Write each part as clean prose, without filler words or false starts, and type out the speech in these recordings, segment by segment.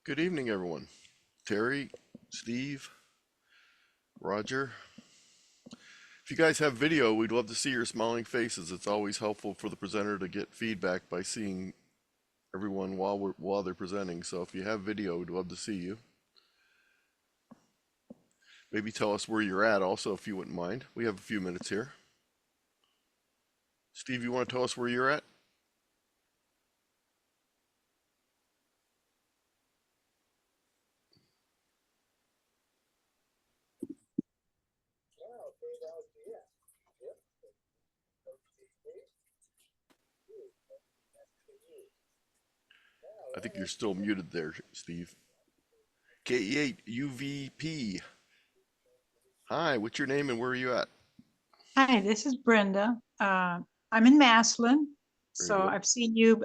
Good evening, everyone. Terry, Steve, Roger. If you guys have video, we'd love to see your smiling faces. It's always helpful for the presenter to get feedback by seeing everyone while they're presenting. So if you have video, we'd love to see you. Maybe tell us where you're at also, if you wouldn't mind. We have a few minutes here. Steve, you want to tell us where you're at? I think you're still muted there, Steve. KE8 UVP. Hi, what's your name and where are you at? Hi, this is Brenda. I'm in Maslin. So good. I've seen you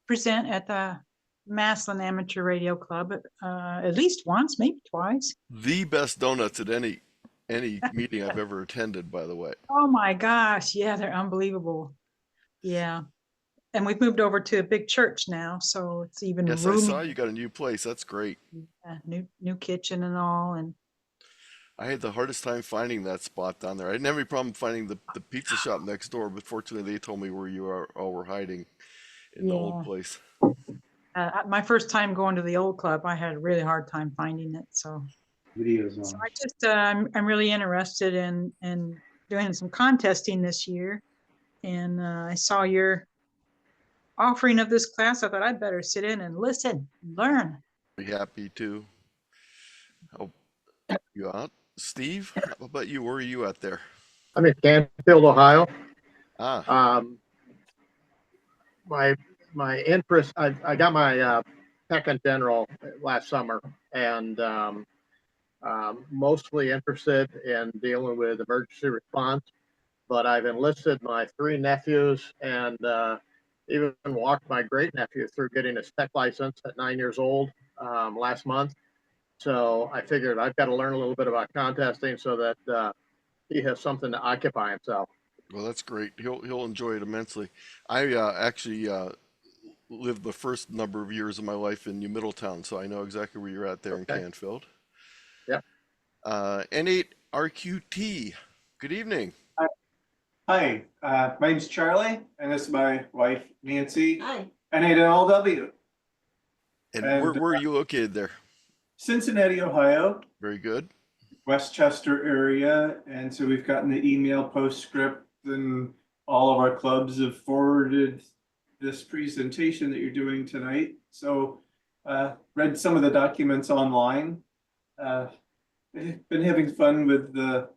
present at the Maslin Amateur Radio Club at least once, maybe twice. The best donuts at any meeting I've ever attended, by the way. Oh my gosh, yeah, they're unbelievable. Yeah. And we've moved over to a big church now, so it's even Yes, roomy. I saw you got a new place. That's great. New kitchen and all. And I had the hardest time finding that spot down there. I didn't have any problem finding the pizza shop next door, but fortunately they told me where you all were hiding in the old place. My first time going to the old club, I had a really hard time finding it. So videos on. So I just I'm really interested in doing some contesting this year, and I saw your offering of this class. I thought I'd better sit in and listen, learn. Be happy to help you out. Steve, how about you? Where are you at there? I'm in Canfield, Ohio. My interest, I got my Tech in General last summer, and mostly interested in dealing with emergency response, but I've enlisted my 3 nephews and even walked my great nephew through getting his tech license at 9 years old last month. So I figured I've got to learn a little bit about contesting so that he has something to occupy himself. Well, that's great. He'll enjoy it immensely. I actually lived the first number of years of my life in New Middletown, so I know exactly where you're at there in Canfield. Yep. N8RQT. Good evening. Hi, my name's Charlie, and this is my wife, Nancy. Hi. N8LW. And where are you located there? Cincinnati, Ohio. Very good. Westchester area, and so we've gotten the email postscript, and all of our clubs have forwarded this presentation that you're doing tonight. So read some of the documents online. Been having fun with the,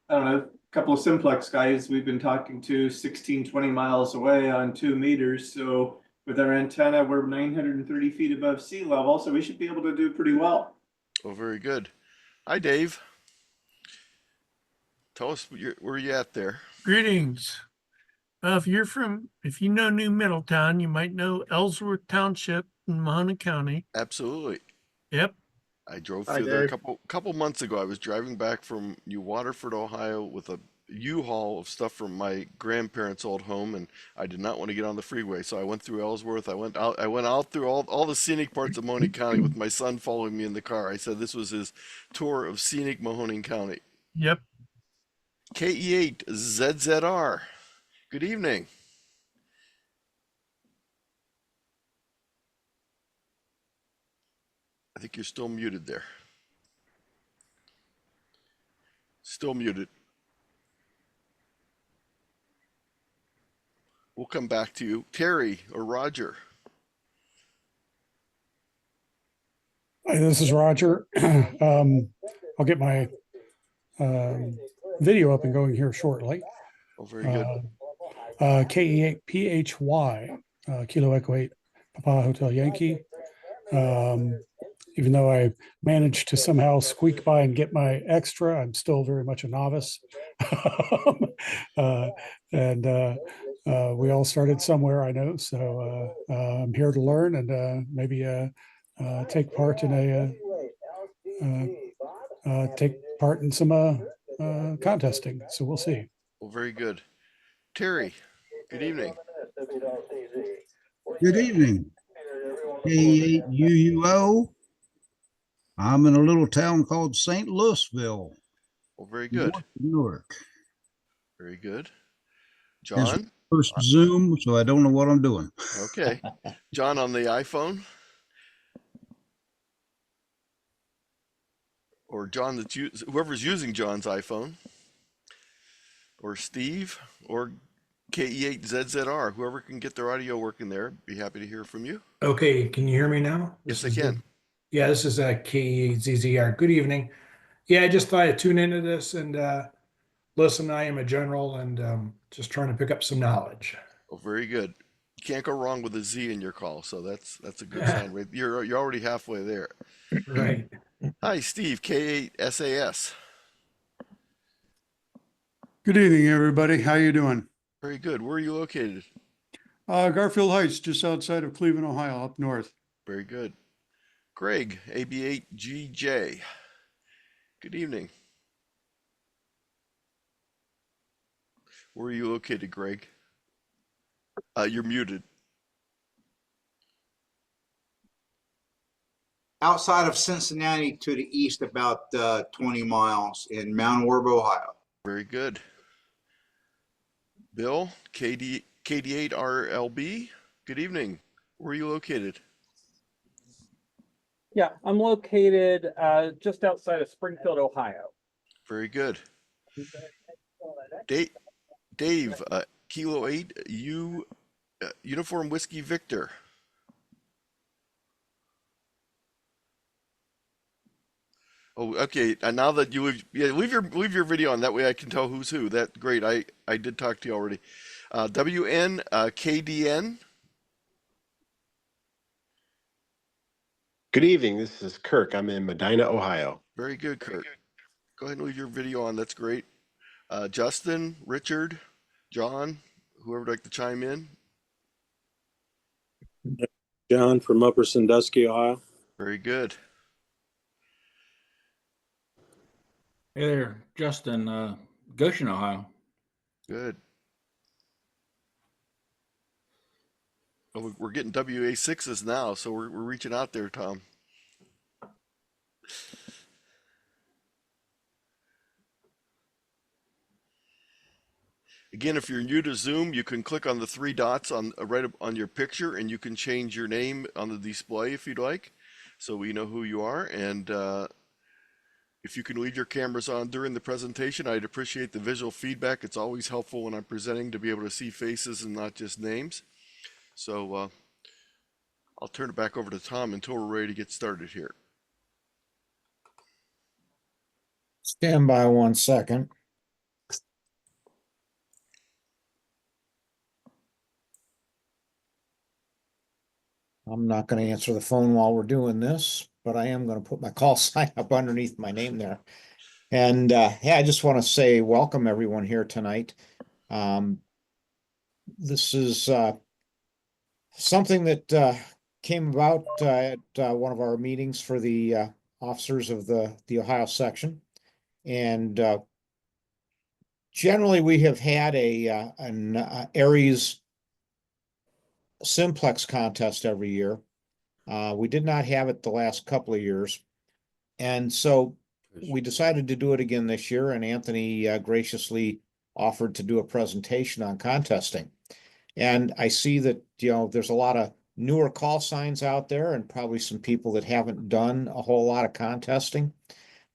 I don't know, a couple of Simplex guys we've been talking to 16, 20 miles away on 2 meters. So with our antenna, we're 930 feet above sea level, so we should be able to do pretty well. Oh, very good. Hi, Dave. Tell us where you at there. Greetings. If you know New Middletown, you might know Ellsworth Township in Mahoning County. Absolutely. Yep. I drove through there a couple months ago. I was driving back from New Waterford, Ohio, with a U-Haul of stuff from my grandparents' old home, and I did not want to get on the freeway, so I went through Ellsworth. I went out through all the scenic parts of Mahoning County with my son following me in the car. I said this was his tour of scenic Mahoning County. Yep. KE8ZZR. Good evening. I think you're still muted there. Still muted. We'll come back to you. Terry or Roger. Hi, this is Roger. I'll get my video up and going here shortly. Oh, very good. KE8PHY, Kilo Echo 8, Papa Hotel Yankee. Even though I managed to somehow squeak by and get my extra, I'm still very much a novice. We all started somewhere, I know. So I'm here to learn and maybe take part in some contesting. So we'll see. Well, very good. Terry, good evening. Good evening. K8UUO. I'm in a little town called St. Louisville, Well, very good. north of Newark. Very good. This is John? first Zoom, so I don't know what I'm doing. Okay. John on the iPhone? Or John that's whoever's using John's iPhone? Or Steve? Or KE8ZZR? Whoever can get their audio working there, be happy to hear from you. Okay, can you hear me now? Yes, I This is can. good. Yeah, this is KZZR. Good evening. Yeah, I just thought I'd tune into this and listen. I am a general and just trying to pick up some knowledge. Oh, very good. You can't go wrong with a Z in your call, so that's a good sign. Right, you're already halfway there. Right. Hi, Steve, K8SAS. Good evening, everybody. How you doing? Very good. Where are you located? Garfield Heights, just outside of Cleveland, Ohio, up north. Very good. Greg, AB8GJ. Good evening. Where are you located, Greg? You're muted. Outside of Cincinnati to the east, about 20 miles in Mount Orb, Ohio. Very good. Bill, KD8RLB. Good evening. Where are you located? Yeah, I'm located just outside of Springfield, Ohio. Very good. Dave, Kilo 8, Uniform Whiskey Victor. Oh, okay. And now that you leave your video on, that way I can tell who's who. That's great. I did talk to you already. WN KDN. Good evening. This is Kirk. I'm in Medina, Ohio. Very good, Kurt. Go ahead and leave your video on. That's great. Justin, Richard, John, whoever would like to chime in. John from Upper Sandusky, Ohio. Very good. Hey there, Justin, Goshen, Ohio. Good. Oh, we're getting WA6s now, so we're reaching out there, Tom. Again, if you're new to Zoom, you can click on the three dots on right on your picture, and you can change your name on the display if you'd like, so we know who you are. And if you can leave your cameras on during the presentation, I'd appreciate the visual feedback. It's always helpful when I'm presenting to be able to see faces and not just names. So I'll turn it back over to Tom until we're ready to get started here. Stand by 1 second. I'm not going to answer the phone while we're doing this, but I am going to put my call sign up underneath my name there. And yeah, I just want to say welcome everyone here tonight. This is something that came about at one of our meetings for the officers of the Ohio section. And generally we have had an ARRL Simplex Contest every year. We did not have it the last couple of years. And so we decided to do it again this year, and Anthony graciously offered to do a presentation on contesting. And I see that, there's a lot of newer call signs out there and probably some people that haven't done a whole lot of contesting.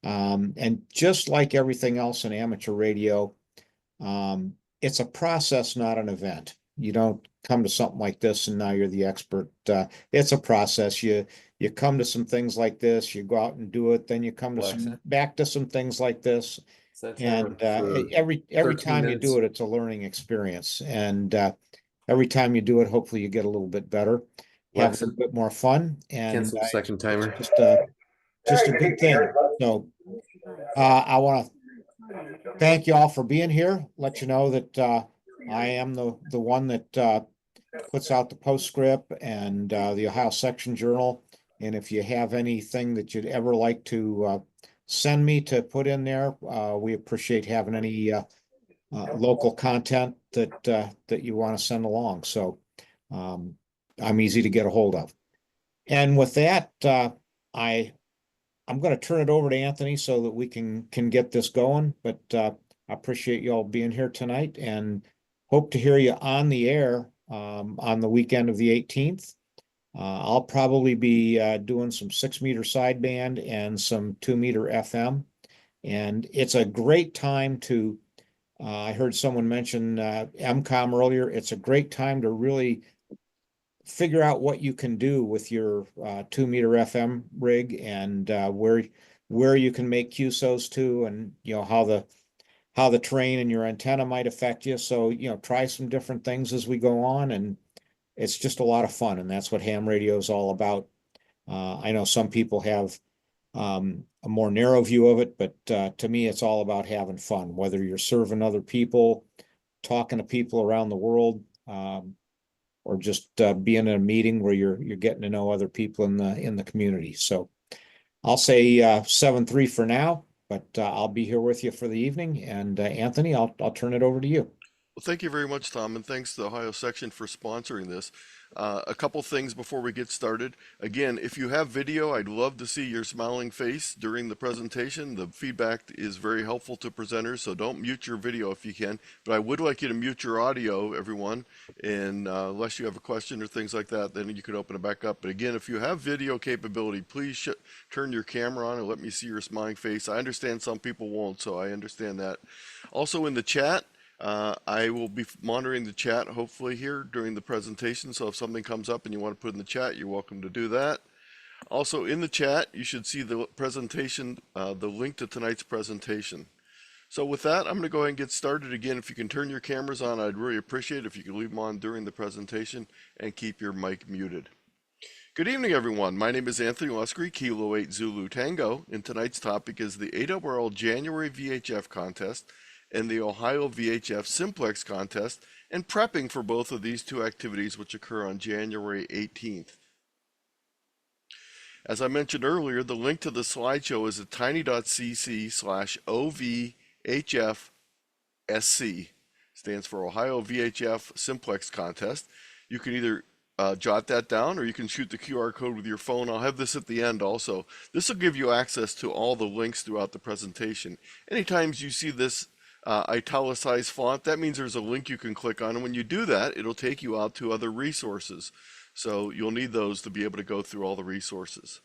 And just like everything else in amateur radio, it's a process, not an event. You don't come to something like this and now you're the expert. It's a process. You come to some things like this, you go out and do it, then you come to back to some things like this. And every time you do it, it's a learning experience. And every time you do it, hopefully you get a little bit better, have a little bit more fun. And Cancel second timer. Just a good thing. So I want to thank you all for being here. Let you know that I am the one that puts out the postscript and the Ohio Section Journal. And if you have anything that you'd ever like to send me to put in there, we appreciate having any local content that you want to send along. So I'm easy to get a hold of. And with that, I'm going to turn it over to Anthony so that we can get this going. But I appreciate you all being here tonight and hope to hear you on the air on the weekend of the 18th. I'll probably be doing some 6-meter sideband and some 2-meter FM. And it's a great time to, I heard someone mention MCOM earlier. It's a great time to really figure out what you can do with your 2-meter FM rig and where you can make QSOs to, and how the terrain and your antenna might affect you. So try some different things as we go on, and it's just a lot of fun, and that's what ham radio is all about. I know some people have a more narrow view of it, but to me, it's all about having fun, whether you're serving other people, talking to people around the world, or just being in a meeting where you're getting to know other people in the community. So I'll say 7-3 for now, but I'll be here with you for the evening. And Anthony, I'll turn it over to you. Well, thank you very much, Tom, and thanks to the Ohio section for sponsoring this. A couple things before we get started. Again, if you have video, I'd love to see your smiling face during the presentation. The feedback is very helpful to presenters, so don't mute your video if you can. But I would like you to mute your audio, everyone, and unless you have a question or things like that, then you can open it back up. But again, if you have video capability, please turn your camera on and let me see your smiling face. I understand some people won't, so I understand that. Also in the chat, I will be monitoring the chat hopefully here during the presentation, so if something comes up and you want to put in the chat, you're welcome to do that. Also in the chat, you should see the presentation, the link to tonight's presentation. So with that, I'm going to go ahead and get started. Again, if you can turn your cameras on, I'd really appreciate it if you could leave them on during the presentation and keep your mic muted. Good evening, everyone. My name is Anthony Luscre, Kilo 8 Zulu Tango, and tonight's topic is the ARRL January VHF Contest and the Ohio VHF Simplex Contest, and prepping for both of these two activities which occur on January 18th. As I mentioned earlier, the link to the slideshow is at tiny.cc/OVHFSC, stands for Ohio VHF Simplex Contest. You can either jot that down or you can shoot the QR code with your phone. I'll have this at the end also. This will give you access to all the links throughout the presentation. Anytime you see this italicized font, that means there's a link you can click on, and when you do that, it'll take you out to other resources. So you'll need those to be able to go through all the resources.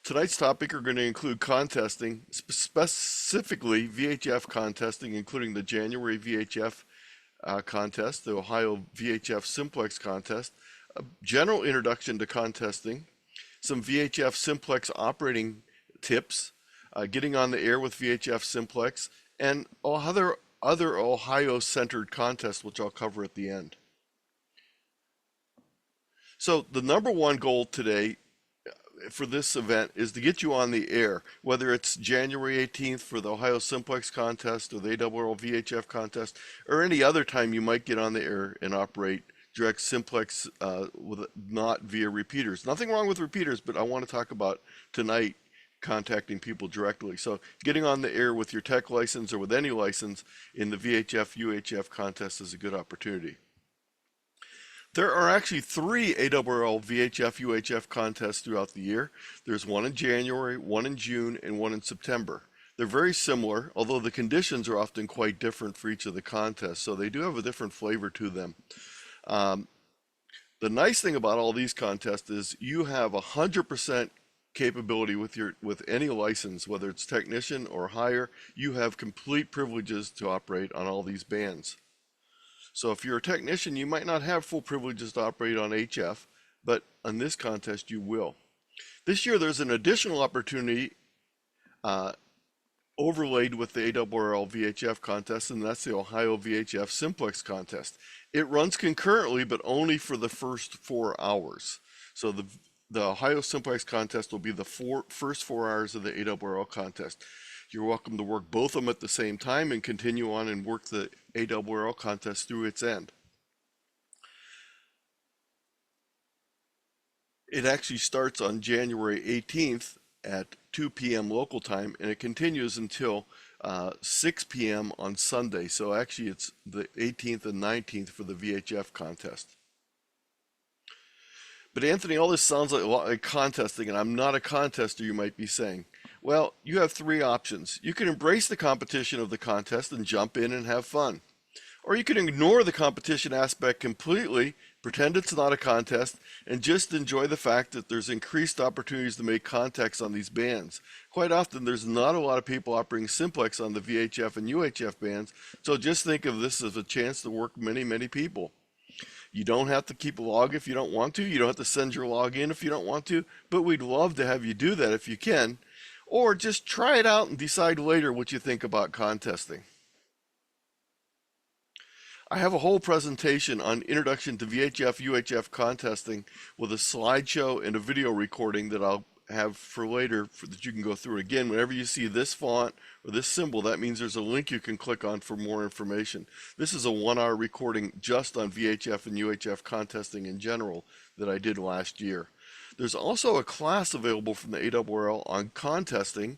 Tonight's topic are going to include contesting, specifically VHF contesting, including the January VHF contest, the Ohio VHF Simplex Contest, a general introduction to contesting, some VHF Simplex operating tips, getting on the air with VHF Simplex, and other Ohio-centered contests, which I'll cover at the end. So the number one goal today for this event is to get you on the air, whether it's January 18th for the Ohio Simplex Contest or the ARRL VHF Contest, or any other time you might get on the air and operate direct simplex not via repeaters. Nothing wrong with repeaters, but I want to talk about tonight contacting people directly. So getting on the air with your tech license or with any license in the VHF UHF contest is a good opportunity. There are actually 3 ARRL VHF UHF contests throughout the year. There's one in January, one in June, and one in September. They're very similar, although the conditions are often quite different for each of the contests, so they do have a different flavor to them. The nice thing about all these contests is you have 100% capability with any license, whether it's technician or higher. You have complete privileges to operate on all these bands. So if you're a technician, you might not have full privileges to operate on HF, but on this contest you will. This year there's an additional opportunity overlaid with the ARRL VHF contest, and that's the Ohio VHF Simplex Contest. It runs concurrently, but only for the first 4 hours. So the Ohio Simplex Contest will be the first 4 hours of the ARRL contest. You're welcome to work both of them at the same time and continue on and work the ARRL contest through its end. It actually starts on January 18th at 2 p.m. local time, and it continues until 6 p.m. on Sunday. So actually it's the 18th and 19th for the VHF contest. But Anthony, all this sounds like a lot like contesting, and I'm not a contester, you might be saying. Well, you have three options. You can embrace the competition of the contest and jump in and have fun. Or you can ignore the competition aspect completely, pretend it's not a contest, and just enjoy the fact that there's increased opportunities to make contacts on these bands. Quite often, there's not a lot of people operating simplex on the VHF and UHF bands, so just think of this as a chance to work many, many people. You don't have to keep a log if you don't want to. You don't have to send your log in if you don't want to, but we'd love to have you do that if you can. Or just try it out and decide later what you think about contesting. I have a whole presentation on introduction to VHF, UHF contesting with a slideshow and a video recording that I'll have for later that you can go through. Again, whenever you see this font or this symbol, that means there's a link you can click on for more information. This is a 1-hour recording just on VHF and UHF contesting in general that I did last year. There's also a class available from the ARRL on contesting.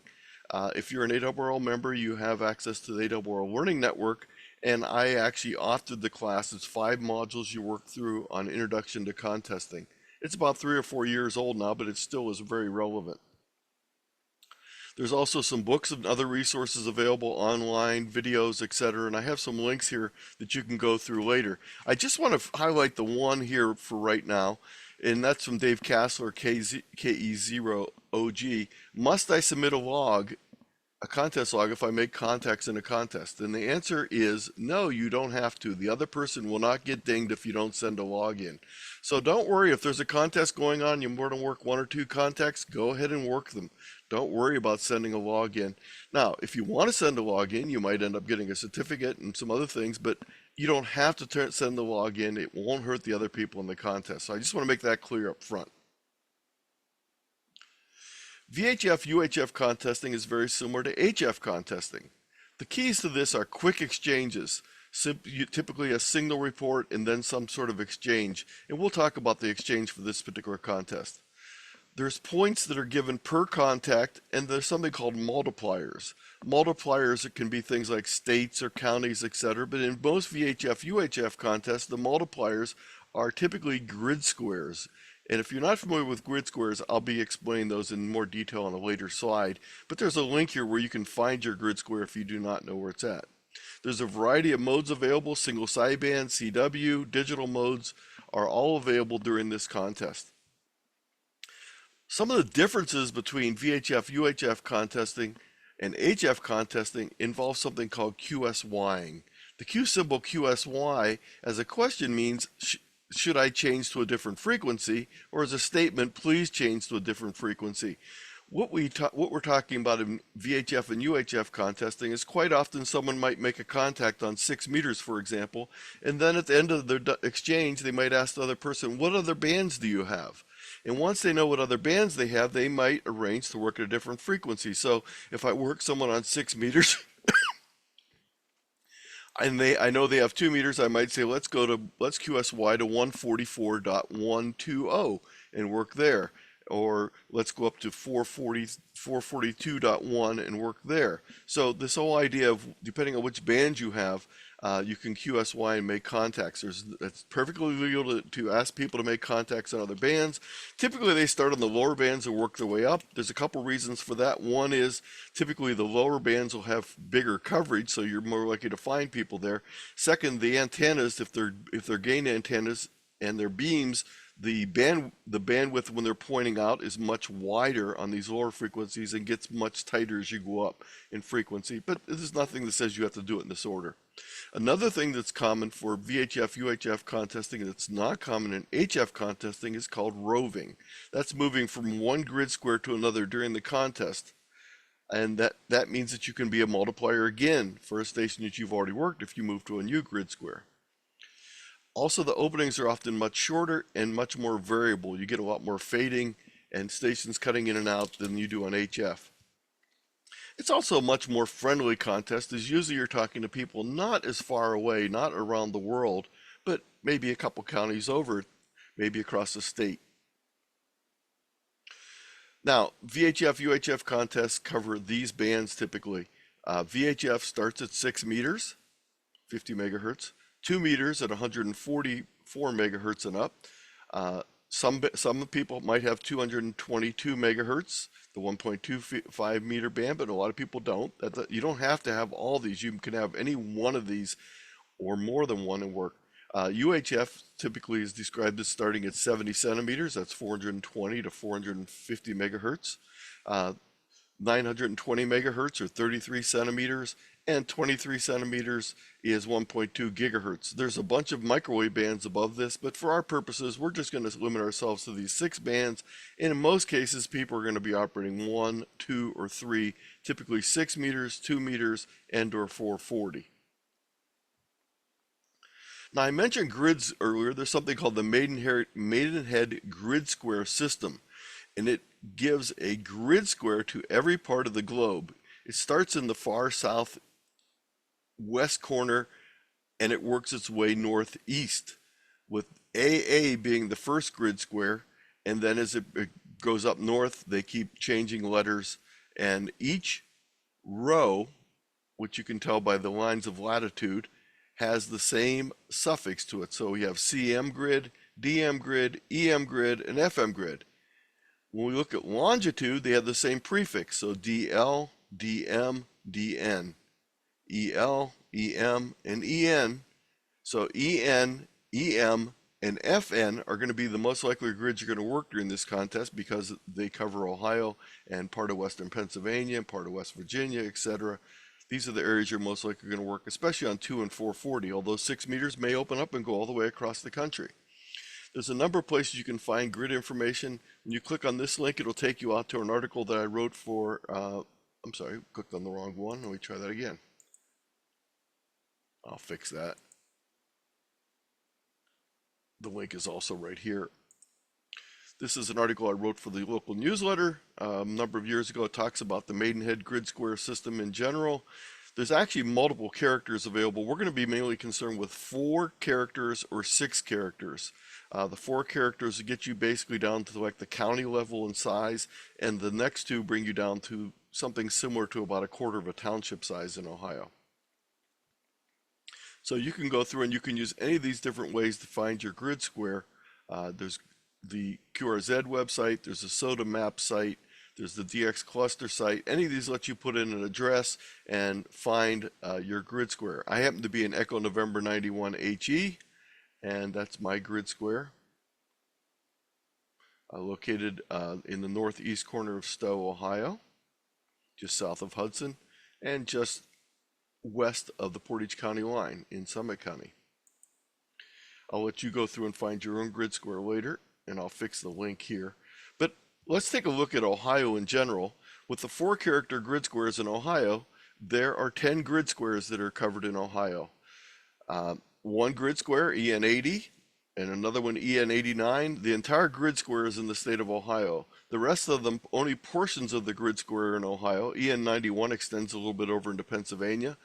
If you're an ARRL member, you have access to the ARRL Learning Network, and I actually authored the class. It's 5 modules you work through on Introduction to Contesting. It's about 3 or 4 years old now, but it still is very relevant. There's also some books and other resources available online, videos, etc. And I have some links here that you can go through later. I just want to highlight the one here for right now, and that's from Dave Kassler, KE0OG. Must I submit a contest log if I make contacts in a contest? And the answer is no, you don't have to. The other person will not get dinged if you don't send a log in. So don't worry, if there's a contest going on, you want to work 1 or 2 contacts, go ahead and work them. Don't worry about sending a log in. Now, if you want to send a log in, you might end up getting a certificate and some other things, but you don't have to send the log in. It won't hurt the other people in the contest. So I just want to make that clear up front. VHF UHF contesting is very similar to HF contesting. The keys to this are quick exchanges, typically a signal report and then some sort of exchange, and we'll talk about the exchange for this particular contest. There's points that are given per contact, and there's something called multipliers. Multipliers, it can be things like states or counties, etc., but in most VHF UHF contests, the multipliers are typically grid squares. And if you're not familiar with grid squares, I'll be explaining those in more detail on a later slide. But there's a link here where you can find your grid square if you do not know where it's at. There's a variety of modes available. Single sideband, CW, digital modes are all available during this contest. Some of the differences between VHF UHF contesting and HF contesting involve something called QSYing. The Q symbol QSY as a question means should I change to a different frequency, or as a statement, please change to a different frequency. What we're talking about in VHF and UHF contesting is quite often someone might make a contact on 6 meters, for example, and then at the end of their exchange, they might ask the other person, what other bands do you have? And once they know what other bands they have, they might arrange to work at a different frequency. So if I work someone on 6 meters, and I know they have 2 meters, I might say let's QSY to 144.120 and work there, or let's go up to 442.1 and work there. So this whole idea of depending on which band you have, you can QSY and make contacts. It's perfectly legal to ask people to make contacts on other bands. Typically they start on the lower bands and work their way up. There's a couple reasons for that. One is typically the lower bands will have bigger coverage, so you're more likely to find people there. Second, the antennas, if they're gain antennas and their beams, the bandwidth when they're pointing out is much wider on these lower frequencies and gets much tighter as you go up in frequency, but there's nothing that says you have to do it in this order. Another thing that's common for VHF UHF contesting that's not common in HF contesting is called roving. That's moving from one grid square to another during the contest, and that means that you can be a multiplier again for a station that you've already worked if you move to a new grid square. Also, the openings are often much shorter and much more variable. You get a lot more fading and stations cutting in and out than you do on HF. It's also a much more friendly contest, as usually you're talking to people not as far away, not around the world, but maybe a couple counties over, maybe across the state. Now, VHF, UHF contests cover these bands typically. VHF starts at 6 meters, 50 megahertz. 2 meters at 144 megahertz and up. some people might have 222 megahertz, the 1.25 meter band, but a lot of people don't. You don't have to have all these. You can have any one of these or more than one and work. UHF typically is described as starting at 70 centimeters. That's 420 to 450 megahertz. 920 megahertz or 33 centimeters, and 23 centimeters is 1.2 gigahertz. There's a bunch of microwave bands above this, but for our purposes, we're just going to limit ourselves to these 6 bands. And in most cases, people are going to be operating 1, 2, or 3, typically 6 meters, 2 meters, and or 440. Now, I mentioned grids earlier. There's something called the Maidenhead Grid Square System, and it gives a grid square to every part of the globe. It starts in the far southwest corner and it works its way northeast, with AA being the first grid square, and then as it goes up north, they keep changing letters, and each row, which you can tell by the lines of latitude, has the same suffix to it. So we have CM grid, DM grid, EM grid, and FM grid. When we look at longitude, they have the same prefix. So DL, DM, DN, EL, EM, and EN. So EN, EM, and FN are going to be the most likely grids you're going to work during this contest because they cover Ohio and part of western Pennsylvania and part of West Virginia, etc. These are the areas you're most likely going to work, especially on 2 and 440, although 6 meters may open up and go all the way across the country. There's a number of places you can find grid information. When you click on this link, it'll take you out to an article that I wrote for, I'm sorry, clicked on the wrong one. Let me try that again. I'll fix that. The link is also right here. This is an article I wrote for the local newsletter a number of years ago. It talks about the Maidenhead Grid Square system in general. There's actually multiple characters available. We're going to be mainly concerned with 4 characters or 6 characters. The 4 characters get you basically down to like the county level in size, and the next 2 bring you down to something similar to about a quarter of a township size in Ohio. So you can go through and you can use any of these different ways to find your grid square. There's the QRZ website, there's a SOTA map site, there's the DX cluster site. Any of these let you put in an address and find your grid square. I happen to be in Echo November 91 HE, and that's my grid square. Located in the northeast corner of Stowe, Ohio, just south of Hudson, and just west of the Portage County line in Summit County. I'll let you go through and find your own grid square later, and I'll fix the link here. But let's take a look at Ohio in general. With the 4-character grid squares in Ohio, there are 10 grid squares that are covered in Ohio. One grid square, EN80, and another one, EN89. The entire grid square is in the state of Ohio. The rest of them, only portions of the grid square in Ohio. EN91 extends a little bit over into Pennsylvania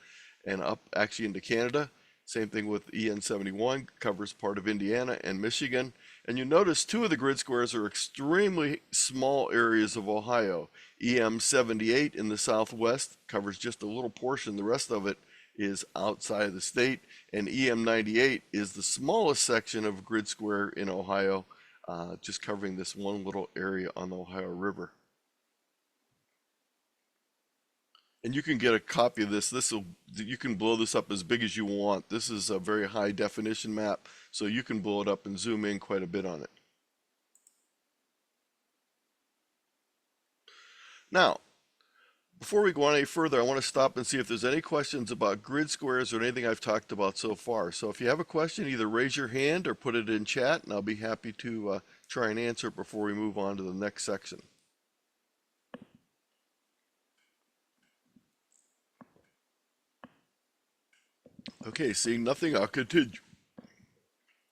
and up actually into Canada. Same thing with EN71, covers part of Indiana and Michigan. And you notice 2 of the grid squares are extremely small areas of Ohio. EM78 in the southwest covers just a little portion. The rest of it is outside of the state. And EM98 is the smallest section of grid square in Ohio, just covering this one little area on the Ohio River. And you can get a copy of this. You can blow this up as big as you want. This is a very high definition map, so you can blow it up and zoom in quite a bit on it. Now, before we go on any further, I want to stop and see if there's any questions about grid squares or anything I've talked about so far. So if you have a question, either raise your hand or put it in chat, and I'll be happy to try and answer it before we move on to the next section. Okay, seeing nothing, I'll continue.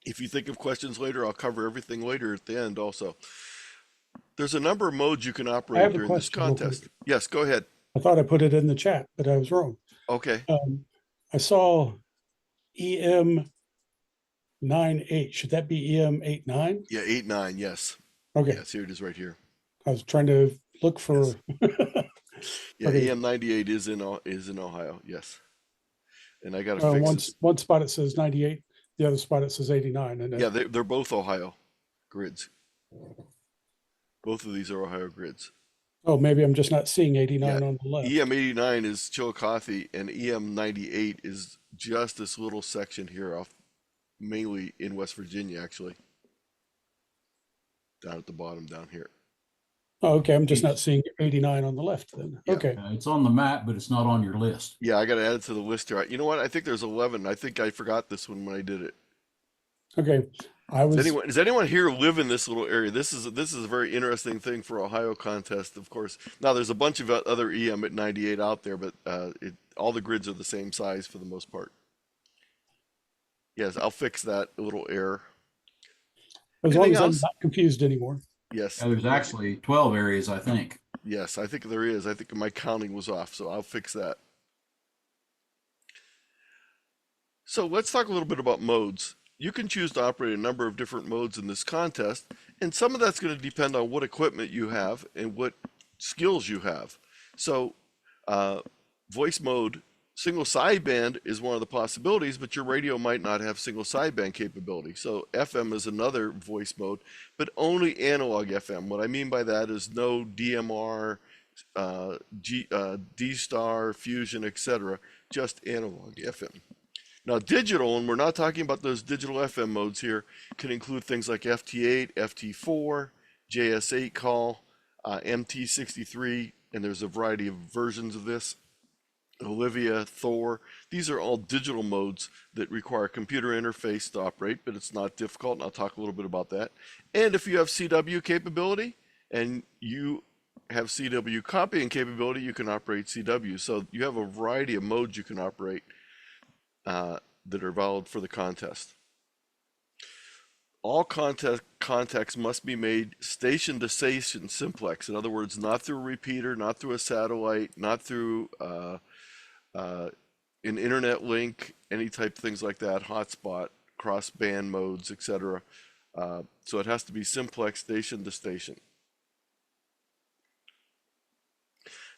If you think of questions later, I'll cover everything later at the end also. There's a number of modes you can operate during this contest. Yes, go ahead. I thought I put it in the chat, but I was wrong. Okay. I saw EM9H. Should that be EM89? Yeah, 89, yes. Okay. Yes, here it is right here. I was trying to look for. Yeah, Okay. EM98 is in Ohio, yes. And I got to fix this. One spot it says 98, the other spot it says 89. And Yeah, they're both Ohio grids. Both of these are Ohio grids. Oh, maybe I'm just not seeing 89 on the left. EM 89 is Chillicothe, and EM 98 is just this little section here off, mainly in West Virginia, actually. Down at the bottom down here. Oh, okay, I'm just not seeing 89 on the left then. Yeah. Okay. It's on the map, but it's not on your list. Yeah, I got to add it to the list here. You know what? I think there's 11. I think I forgot this one when I did it. Okay. Does anyone here live in this little area? This is a very interesting thing for Ohio contest, of course. Now there's a bunch of other EM at 98 out there, but all the grids are the same size for the most part. Yes, I'll fix that little error. As long as I'm not confused anymore. Yes. There's actually 12 areas, I think. Yes, I think there is. I think my counting was off, so I'll fix that. So let's talk a little bit about modes. You can choose to operate a number of different modes in this contest, and some of that's going to depend on what equipment you have and what skills you have. So voice mode, single sideband is one of the possibilities, but your radio might not have single sideband capability. So FM is another voice mode, but only analog FM. What I mean by that is no DMR, D-Star, Fusion, etc., just analog FM. Now digital, and we're not talking about those digital FM modes here, can include things like FT8, FT4, JS8 call, MT63, and there's a variety of versions of this. Olivia, Thor, these are all digital modes that require a computer interface to operate, but it's not difficult, and I'll talk a little bit about that. And if you have CW capability and you have CW copying capability, you can operate CW. So you have a variety of modes you can operate that are valid for the contest. All contacts must be made station to station simplex. In other words, not through a repeater, not through a satellite, not through an internet link, any type of things like that, hotspot, cross band modes, etc. So it has to be simplex station to station.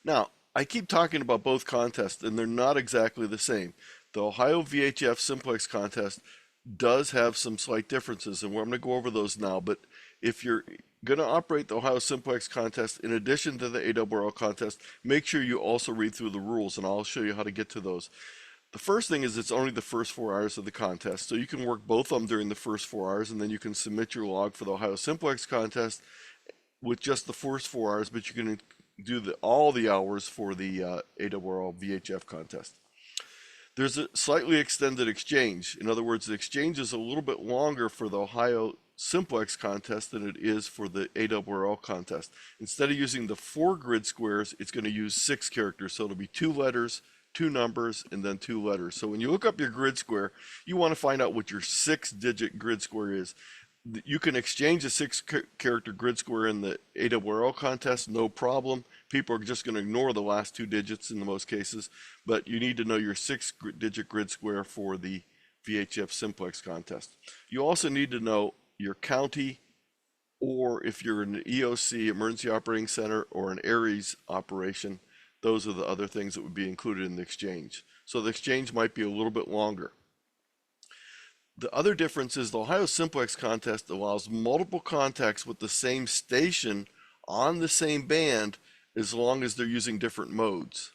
Now, I keep talking about both contests, and they're not exactly the same. The Ohio VHF Simplex Contest does have some slight differences, and I'm going to go over those now. But if you're going to operate the Ohio Simplex Contest in addition to the ARRL contest, make sure you also read through the rules, and I'll show you how to get to those. The first thing is it's only the first 4 hours of the contest, so you can work both of them during the first 4 hours, and then you can submit your log for the Ohio Simplex Contest with just the first 4 hours, but you can do all the hours for the ARRL VHF contest. There's a slightly extended exchange. In other words, the exchange is a little bit longer for the Ohio Simplex contest than it is for the ARRL contest. Instead of using the 4 grid squares, it's going to use 6 characters. So it'll be 2 letters, 2 numbers, and then 2 letters. So when you look up your grid square, you want to find out what your 6-digit grid square is. You can exchange a 6-character grid square in the ARRL contest, no problem. People are just going to ignore the last 2 digits in the most cases, but you need to know your 6-digit grid square for the VHF Simplex contest. You also need to know your county, or if you're in an EOC, Emergency Operating Center, or an ARRL operation, those are the other things that would be included in the exchange. So the exchange might be a little bit longer. The other difference is the Ohio Simplex Contest allows multiple contacts with the same station on the same band as long as they're using different modes.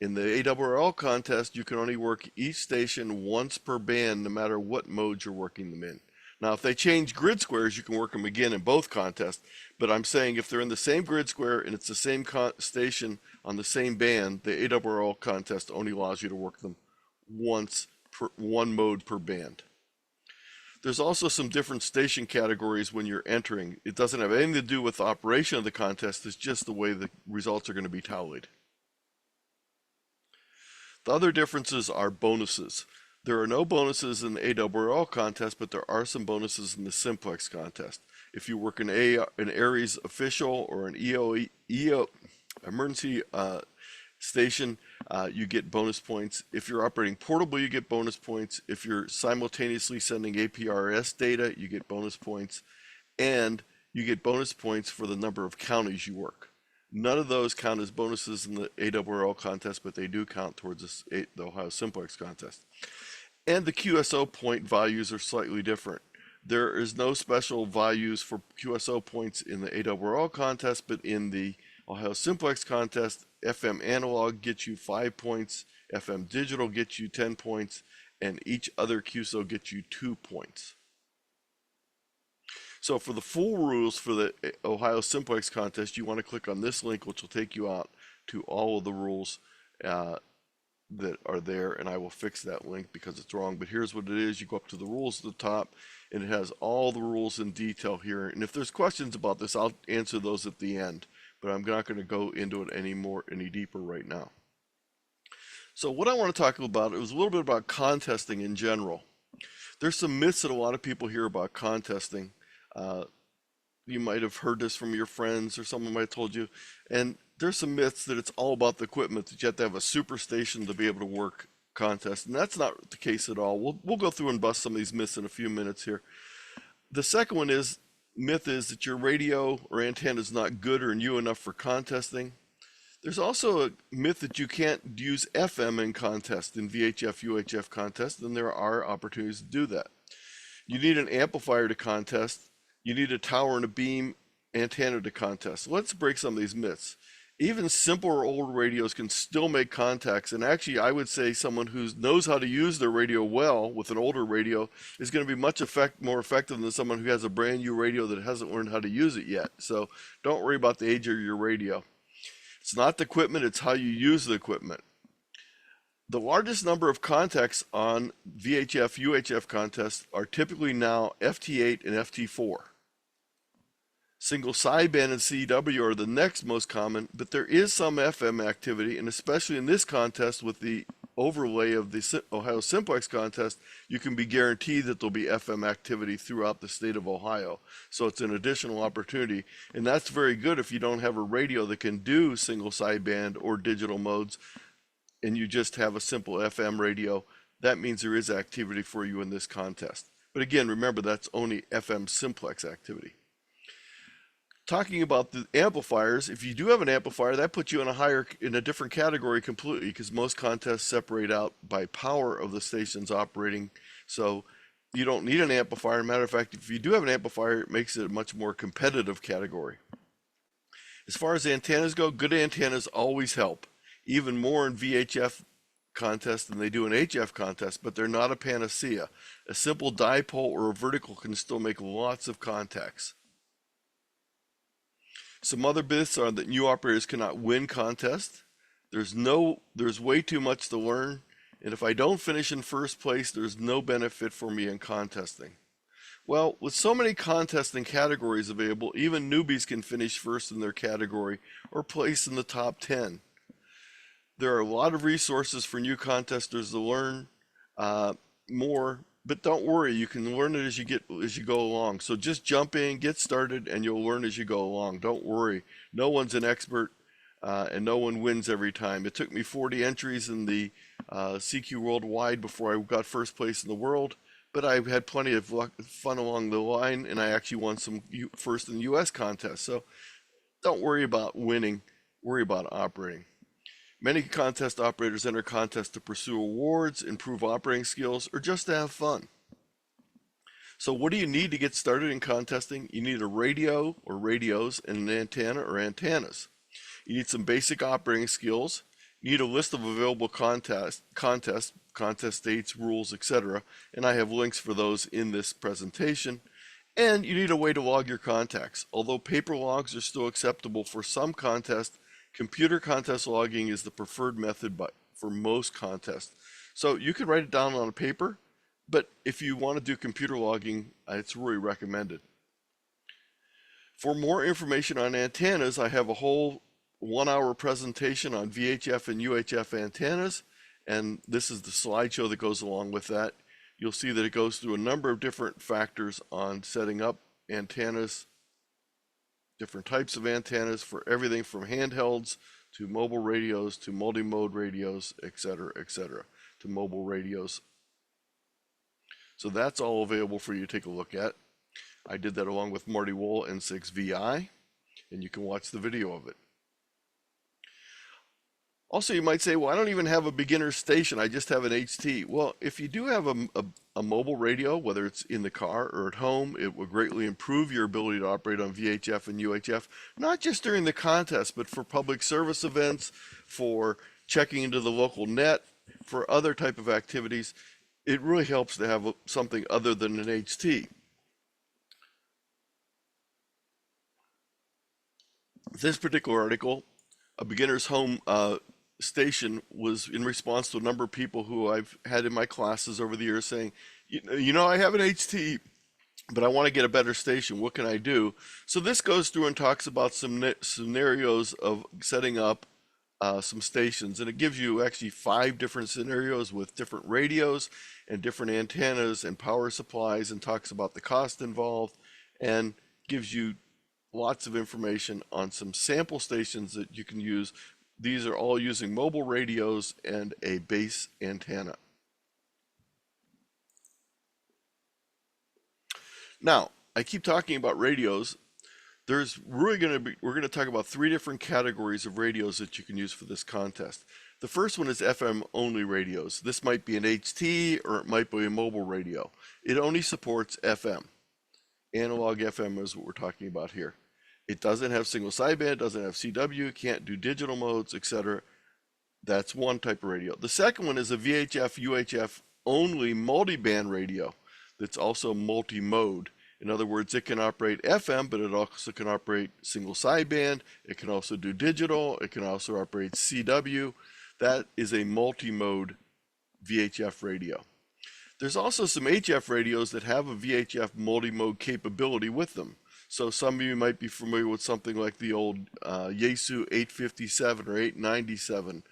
In the ARRL contest, you can only work each station once per band, no matter what mode you're working them in. Now, if they change grid squares, you can work them again in both contests, but I'm saying if they're in the same grid square and it's the same station on the same band, the ARRL contest only allows you to work them once per one mode per band. There's also some different station categories when you're entering. It doesn't have anything to do with the operation of the contest, it's just the way the results are going to be tallied. The other differences are bonuses. There are no bonuses in the ARRL contest, but there are some bonuses in the Simplex contest. If you work an ARRL official or an EO emergency station, you get bonus points. If you're operating portable, you get bonus points. If you're simultaneously sending APRS data, you get bonus points. And you get bonus points for the number of counties you work. None of those count as bonuses in the ARRL contest, but they do count towards the Ohio Simplex contest. And the QSO point values are slightly different. There is no special values for QSO points in the ARRL contest, but in the Ohio Simplex Contest, FM analog gets you 5 points, FM digital gets you 10 points, and each other QSO gets you 2 points. So for the full rules for the Ohio Simplex Contest, you want to click on this link, which will take you out to all of the rules that are there, and I will fix that link because it's wrong. But here's what it is. You go up to the rules at the top, and it has all the rules in detail here. And if there's questions about this, I'll answer those at the end, but I'm not going to go into it any deeper right now. So what I want to talk about is a little bit about contesting in general. There's some myths that a lot of people hear about contesting. You might have heard this from your friends, or someone might have told you, and there's some myths that it's all about the equipment, that you have to have a super station to be able to work contests, and that's not the case at all. We'll go through and bust some of these myths in a few minutes here. The second one is, myth is that your radio or antenna is not good or new enough for contesting. There's also a myth that you can't use FM in contest, in VHF, UHF contest, and there are opportunities to do that. You need an amplifier to contest. You need a tower and a beam antenna to contest. Let's break some of these myths. Even simpler old radios can still make contacts, and actually I would say someone who knows how to use their radio well with an older radio is going to be much more effective than someone who has a brand new radio that hasn't learned how to use it yet. So don't worry about the age of your radio. It's not the equipment, it's how you use the equipment. The largest number of contacts on VHF, UHF contests are typically now FT8 and FT4. Single sideband and CW are the next most common, but there is some FM activity, and especially in this contest with the overlay of the Ohio Simplex Contest, you can be guaranteed that there'll be FM activity throughout the state of Ohio. So it's an additional opportunity, and that's very good if you don't have a radio that can do single sideband or digital modes, and you just have a simple FM radio. That means there is activity for you in this contest. But again, remember, that's only FM simplex activity. Talking about the amplifiers, if you do have an amplifier, that puts you in a different category completely, because most contests separate out by power of the stations operating. So you don't need an amplifier. Matter of fact, if you do have an amplifier, it makes it a much more competitive category. As far as antennas go, good antennas always help, even more in VHF contests than they do in HF contests, but they're not a panacea. A simple dipole or a vertical can still make lots of contacts. Some other myths are that new operators cannot win contests. There's way too much to learn, and if I don't finish in first place, there's no benefit for me in contesting. Well, with so many contesting categories available, even newbies can finish first in their category or place in the top 10. There are a lot of resources for new contesters to learn more, but don't worry, you can learn it as you go along. So just jump in, get started, and you'll learn as you go along. Don't worry. No one's an expert, and no one wins every time. It took me 40 entries in the CQ Worldwide before I got first place in the world, but I had plenty of fun along the line, and I actually won some first in the US contests. So don't worry about winning, worry about operating. Many contest operators enter contests to pursue awards, improve operating skills, or just to have fun. So what do you need to get started in contesting? You need a radio or radios and an antenna or antennas. You need some basic operating skills. You need a list of available contests, contest dates, rules, etc. And I have links for those in this presentation. And you need a way to log your contacts. Although paper logs are still acceptable for some contests, computer contest logging is the preferred method for most contests. So you can write it down on a paper, but if you want to do computer logging, it's really recommended. For more information on antennas, I have a whole 1-hour presentation on VHF and UHF antennas, and this is the slideshow that goes along with that. You'll see that it goes through a number of different factors on setting up antennas, different types of antennas for everything from handhelds to mobile radios to multi-mode radios, etc., to mobile radios. So that's all available for you to take a look at. I did that along with Marty Wohl N6VI, and you can watch the video of it. Also, you might say, well, I don't even have a beginner station. I just have an HT. Well, if you do have a mobile radio, whether it's in the car or at home, it will greatly improve your ability to operate on VHF and UHF, not just during the contest, but for public service events, for checking into the local net, for other type of activities. It really helps to have something other than an HT. This particular article, a beginner's home station, was in response to a number of people who I've had in my classes over the years saying, you know, I have an HT, but I want to get a better station. What can I do? So this goes through and talks about some scenarios of setting up some stations, and it gives you actually 5 different scenarios with different radios and different antennas and power supplies, and talks about the cost involved, and gives you lots of information on some sample stations that you can use. These are all using mobile radios and a base antenna. Now, I keep talking about radios. There's really we're going to talk about 3 different categories of radios that you can use for this contest. The first one is FM only radios. This might be an HT or it might be a mobile radio. It only supports FM. Analog FM is what we're talking about here. It doesn't have single sideband, doesn't have CW, can't do digital modes, etc. That's one type of radio. The second one is a VHF, UHF only multiband radio that's also multi-mode. In other words, it can operate FM, but it also can operate single sideband. It can also do digital. It can also operate CW. That is a multi-mode VHF radio. There's also some HF radios that have a VHF multi-mode capability with them. So some of you might be familiar with something like the old Yaesu 857 or 897.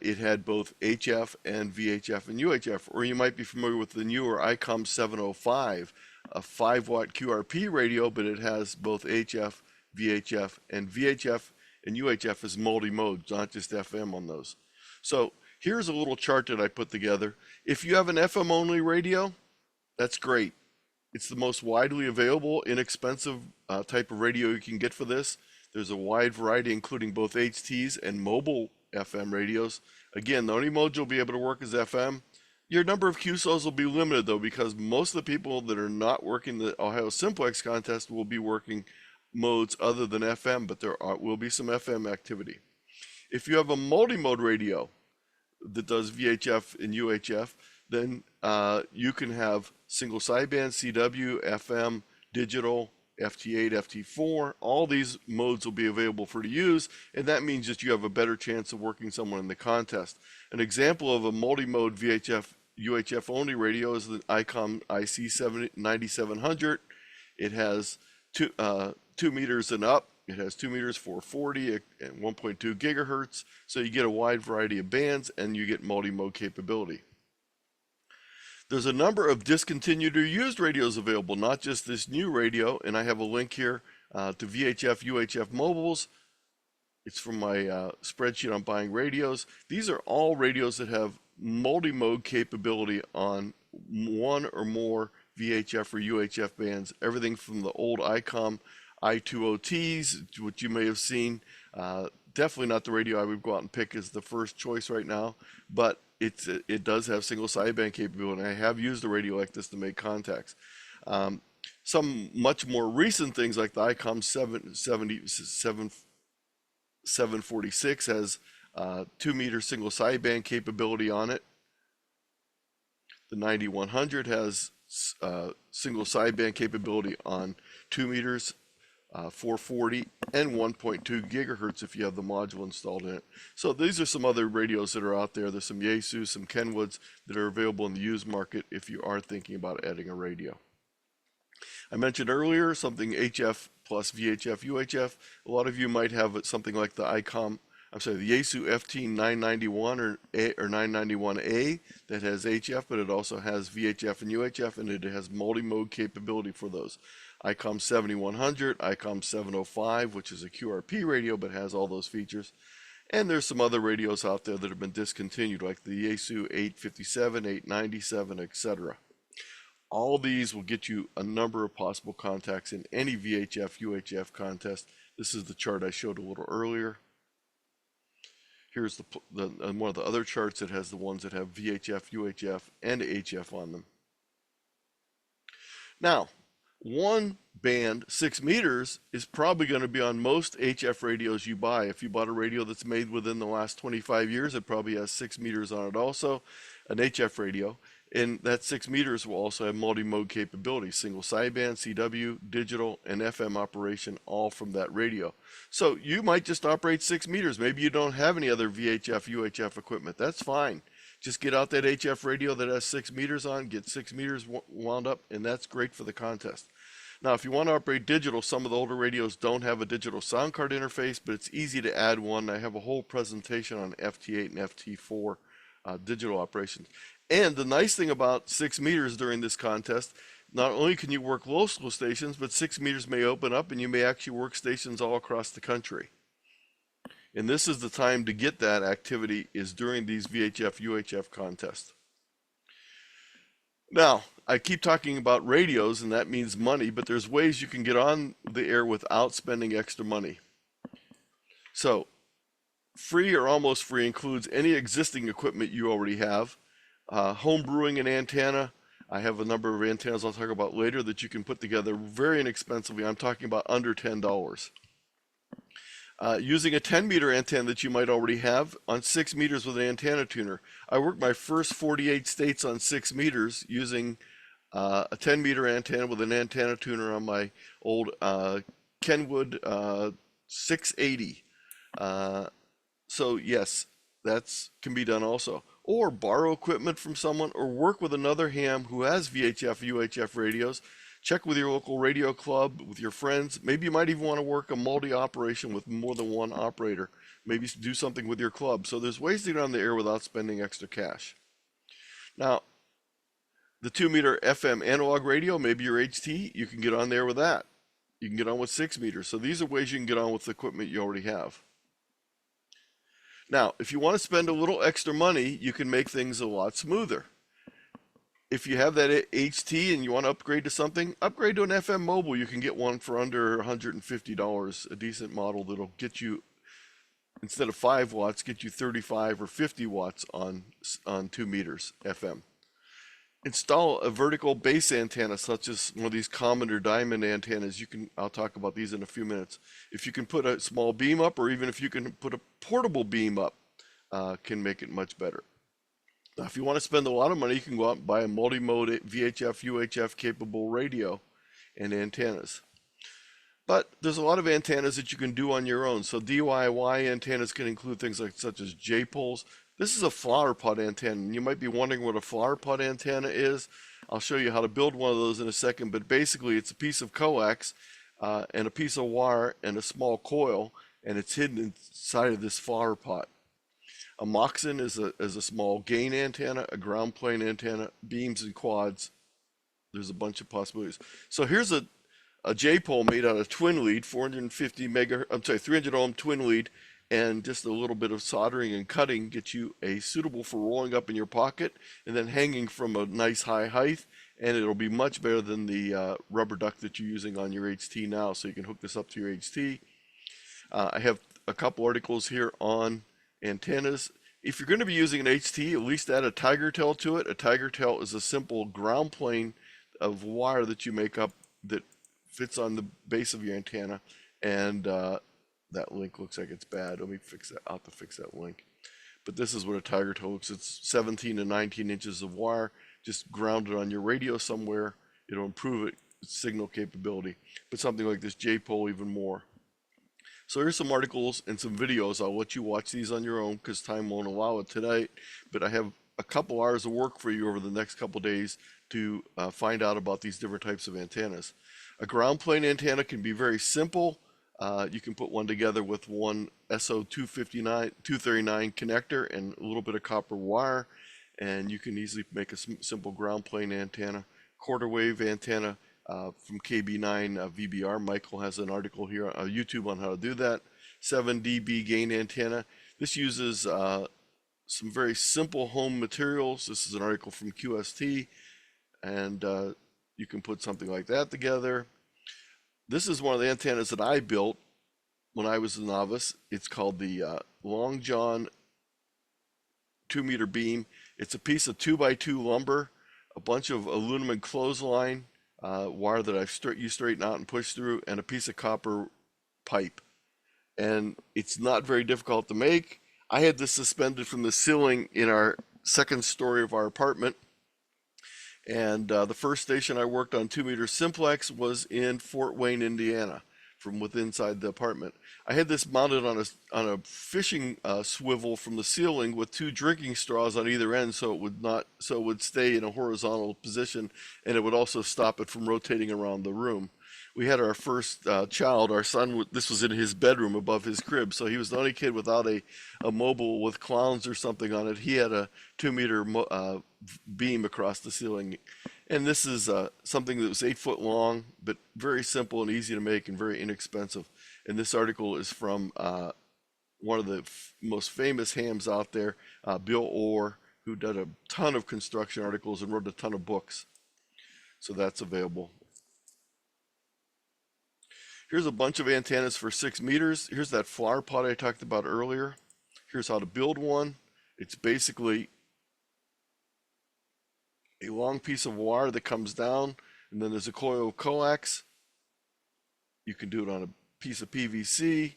It had both HF and VHF and UHF. Or you might be familiar with the newer ICOM 705, a 5-watt QRP radio, but it has both HF, VHF, and VHF and UHF is multi-mode, not just FM on those. So here's a little chart that I put together. If you have an FM only radio, that's great. It's the most widely available, inexpensive type of radio you can get for this. There's a wide variety, including both HTs and mobile FM radios. Again, the only mode you'll be able to work is FM. Your number of QSOs will be limited, though, because most of the people that are not working the Ohio Simplex Contest will be working modes other than FM, but there will be some FM activity. If you have a multi-mode radio that does VHF and UHF, then you can have single sideband, CW, FM, digital, FT8, FT4. All these modes will be available for you to use, and that means that you have a better chance of working someone in the contest. An example of a multi-mode VHF, UHF only radio is the ICOM IC 9700. It has 2 meters and up. It has 2 meters, 440, and 1.2 gigahertz. So you get a wide variety of bands and you get multi-mode capability. There's a number of discontinued or used radios available, not just this new radio, and I have a link here to VHF, UHF mobiles. It's from my spreadsheet on buying radios. These are all radios that have multi-mode capability on 1 or more VHF or UHF bands, everything from the old ICOM I2OTs, which you may have seen. Definitely not the radio I would go out and pick as the first choice right now, but it does have single sideband capability, and I have used a radio like this to make contacts. Some much more recent things like the ICOM 746 has 2 meter single sideband capability on it. The 9100 has single sideband capability on 2 meters, 440, and 1.2 gigahertz if you have the module installed in it. So these are some other radios that are out there. There's some Yaesu, some Kenwoods that are available in the used market if you are thinking about adding a radio. I mentioned earlier something HF plus VHF, UHF. A lot of you might have something like the the Yaesu FT 991 or 991A that has HF, but it also has VHF and UHF, and it has multi-mode capability for those. ICOM 7100, ICOM 705, which is a QRP radio but has all those features. And there's some other radios out there that have been discontinued, like the Yaesu 857, 897, etc. All these will get you a number of possible contacts in any VHF, UHF contest. This is the chart I showed a little earlier. Here's one of the other charts that has the ones that have VHF, UHF, and HF on them. Now, one band, 6 meters, is probably going to be on most HF radios you buy. If you bought a radio that's made within the last 25 years, it probably has 6 meters on it also, an HF radio. And that 6 meters will also have multi-mode capability, single sideband, CW, digital, and FM operation, all from that radio. So you might just operate 6 meters. Maybe you don't have any other VHF, UHF equipment. That's fine. Just get out that HF radio that has 6 meters on, get 6 meters wound up, and that's great for the contest. Now, if you want to operate digital, some of the older radios don't have a digital sound card interface, but it's easy to add one. I have a whole presentation on FT8 and FT4 digital operations. And the nice thing about 6 meters during this contest, not only can you work local stations, but 6 meters may open up and you may actually work stations all across the country. And this is the time to get that activity, is during these VHF, UHF contests. Now, I keep talking about radios, and that means money, but there's ways you can get on the air without spending extra money. So, free or almost free includes any existing equipment you already have. Home brewing an antenna. I have a number of antennas I'll talk about later that you can put together very inexpensively. I'm talking about under $10. Using a 10-meter antenna that you might already have on 6 meters with an antenna tuner. I worked my first 48 states on 6 meters using a 10-meter antenna with an antenna tuner on my old Kenwood 680. So yes, that can be done also. Or borrow equipment from someone, or work with another ham who has VHF, UHF radios. Check with your local radio club, with your friends. Maybe you might even want to work a multi-operation with more than one operator. Maybe do something with your club. So there's ways to get on the air without spending extra cash. Now, the 2-meter FM analog radio, maybe your HT, you can get on there with that. You can get on with 6 meters. So these are ways you can get on with the equipment you already have. Now, if you want to spend a little extra money, you can make things a lot smoother. If you have that HT and you want to upgrade to something, upgrade to an FM mobile. You can get one for under $150, a decent model that'll get you, instead of 5 watts, get you 35 or 50 watts on 2 meters FM. Install a vertical base antenna, such as one of these common or diamond antennas. I'll talk about these in a few minutes. If you can put a small beam up, or even if you can put a portable beam up, can make it much better. Now, if you want to spend a lot of money, you can go out and buy a multi-mode VHF, UHF capable radio and antennas. But there's a lot of antennas that you can do on your own. So DIY antennas can include things such as J-poles. This is a flower pot antenna, and you might be wondering what a flower pot antenna is. I'll show you how to build one of those in a second, but basically it's a piece of coax and a piece of wire and a small coil, and it's hidden inside of this flower pot. A Moxon is a small gain antenna, a ground plane antenna, beams and quads. There's a bunch of possibilities. So here's a J-pole made out of twin lead, 300 ohm twin lead, and just a little bit of soldering and cutting gets you suitable for rolling up in your pocket and then hanging from a nice high height, and it'll be much better than the rubber duck that you're using on your HT now, so you can hook this up to your HT. I have a couple articles here on antennas. If you're going to be using an HT, at least add a tiger tail to it. A tiger tail is a simple ground plane of wire that you make up that fits on the base of your antenna, and that link looks like it's bad. Let me fix that. I'll have to fix that link. But this is what a tiger tail looks. It's 17 to 19 inches of wire. Just ground it on your radio somewhere. It'll improve its signal capability. But something like this J-pole even more. So here's some articles and some videos. I'll let you watch these on your own because time won't allow it tonight. But I have a couple hours of work for you over the next couple days to find out about these different types of antennas. A ground plane antenna can be very simple. You can put one together with one SO239 connector and a little bit of copper wire, and you can easily make a simple ground plane antenna. Quarter wave antenna from KB9 VBR. Michael has an article here on YouTube on how to do that. 7 dB gain antenna. This uses some very simple home materials. This is an article from QST, and you can put something like that together. This is one of the antennas that I built when I was a novice. It's called the Long John 2 meter beam. It's a piece of 2x2 lumber, a bunch of aluminum clothesline wire that you straighten out and push through, and a piece of copper pipe. And it's not very difficult to make. I had this suspended from the ceiling in our second story of our apartment. And the first station I worked on 2 meter simplex was in Fort Wayne, Indiana, from within inside the apartment. I had this mounted on a fishing swivel from the ceiling with 2 drinking straws on either end, so it would stay in a horizontal position, and it would also stop it from rotating around the room. We had our first child, our son. This was in his bedroom above his crib, so he was the only kid without a mobile with clowns or something on it. He had a 2 meter beam across the ceiling. And this is something that was 8 foot long, but very simple and easy to make and very inexpensive. And this article is from one of the most famous hams out there, Bill Orr, who did a ton of construction articles and wrote a ton of books. So that's available. Here's a bunch of antennas for 6 meters. Here's that flower pot I talked about earlier. Here's how to build one. It's basically a long piece of wire that comes down, and then there's a coil of coax. You can do it on a piece of PVC.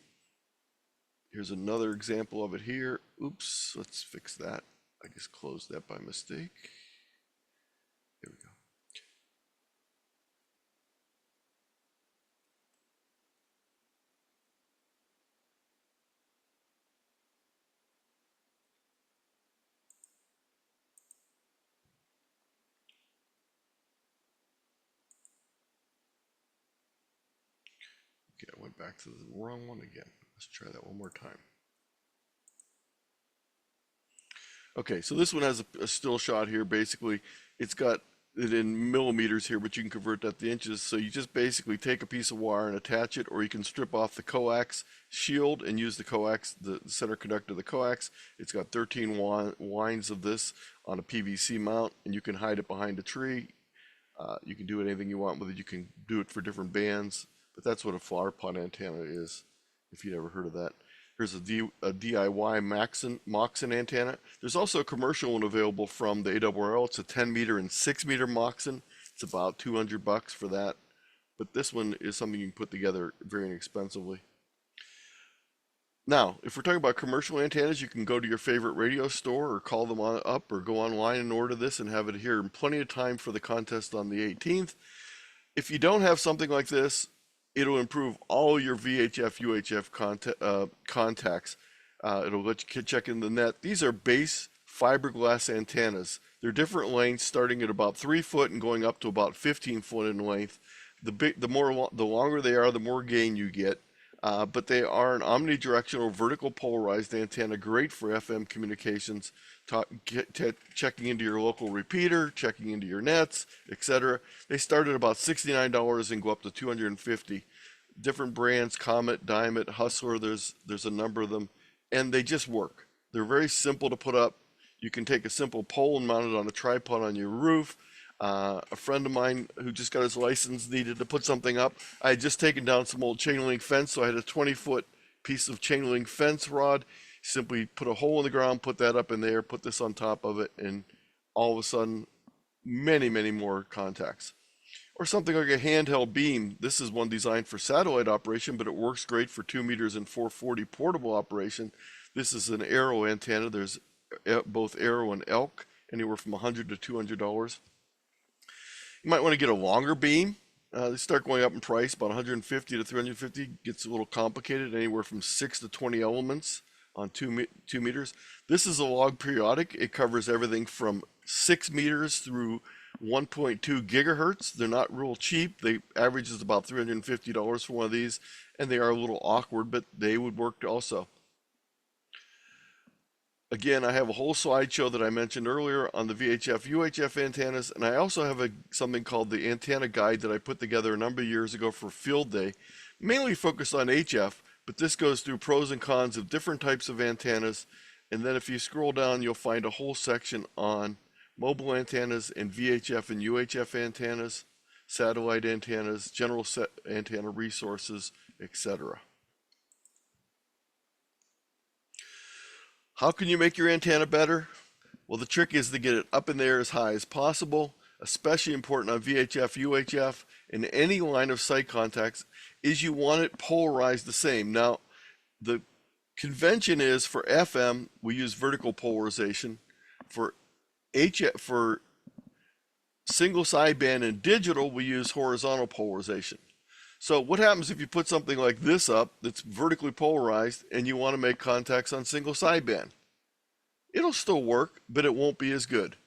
Here's another example of it here. Oops, let's fix that. I just closed that by mistake. There we go. Okay, I went back to the wrong one again. Let's try that one more time. Okay, so this one has a still shot here. Basically, it's got it in millimeters here, but you can convert that to inches. So you just basically take a piece of wire and attach it, or you can strip off the coax shield and use the coax, the center conductor of the coax. It's got 13 winds of this on a PVC mount, and you can hide it behind a tree. You can do anything you want with it. You can do it for different bands, but that's what a flower pot antenna is, if you'd ever heard of that. Here's a DIY Moxon antenna. There's also a commercial one available from the ARRL. It's a 10 meter and 6 meter Moxon. It's about $200 for that. But this one is something you can put together very inexpensively. Now, if we're talking about commercial antennas, you can go to your favorite radio store or call them up or go online and order this and have it here in plenty of time for the contest on the 18th. If you don't have something like this, it'll improve all your VHF, UHF contacts. It'll let you check in the net. These are base fiberglass antennas. They're different lengths, starting at about 3 foot and going up to about 15 foot in length. The longer they are, the more gain you get. But they are an omnidirectional vertical polarized antenna, great for FM communications, checking into your local repeater, checking into your nets, etc. They start at about $69 and go up to $250. Different brands, Comet, Diamond, Hustler, there's a number of them, and they just work. They're very simple to put up. You can take a simple pole and mount it on a tripod on your roof. A friend of mine who just got his license needed to put something up. I had just taken down some old chain link fence, so I had a 20-foot piece of chain link fence rod. Simply put a hole in the ground, put that up in there, put this on top of it, and all of a sudden, many, many more contacts. Or something like a handheld beam. This is one designed for satellite operation, but it works great for 2 meters and 440 portable operation. This is an ARRL antenna. There's both ARRL and elk, anywhere from $100 to $200. You might want to get a longer beam. They start going up in price, about 150 to 350. Gets a little complicated, anywhere from 6 to 20 elements on 2 meters. This is a log periodic. It covers everything from 6 meters through 1.2 gigahertz. They're not real cheap. They averages about $350 for one of these, and they are a little awkward, but they would work also. Again, I have a whole slideshow that I mentioned earlier on the VHF, UHF antennas, and I also have something called the antenna guide that I put together a number of years ago for Field Day, mainly focused on HF, but this goes through pros and cons of different types of antennas, and then if you scroll down, you'll find a whole section on mobile antennas and VHF and UHF antennas, satellite antennas, general antenna resources, etc. How can you make your antenna better? Well, the trick is to get it up in the air as high as possible, especially important on VHF, UHF, and any line of sight contacts, is you want it polarized the same. Now, the convention is for FM, we use vertical polarization. For for single sideband and digital, we use horizontal polarization. So what happens if you put something like this up that's vertically polarized and you want to make contacts on single sideband? It'll still work, but it won't be as good.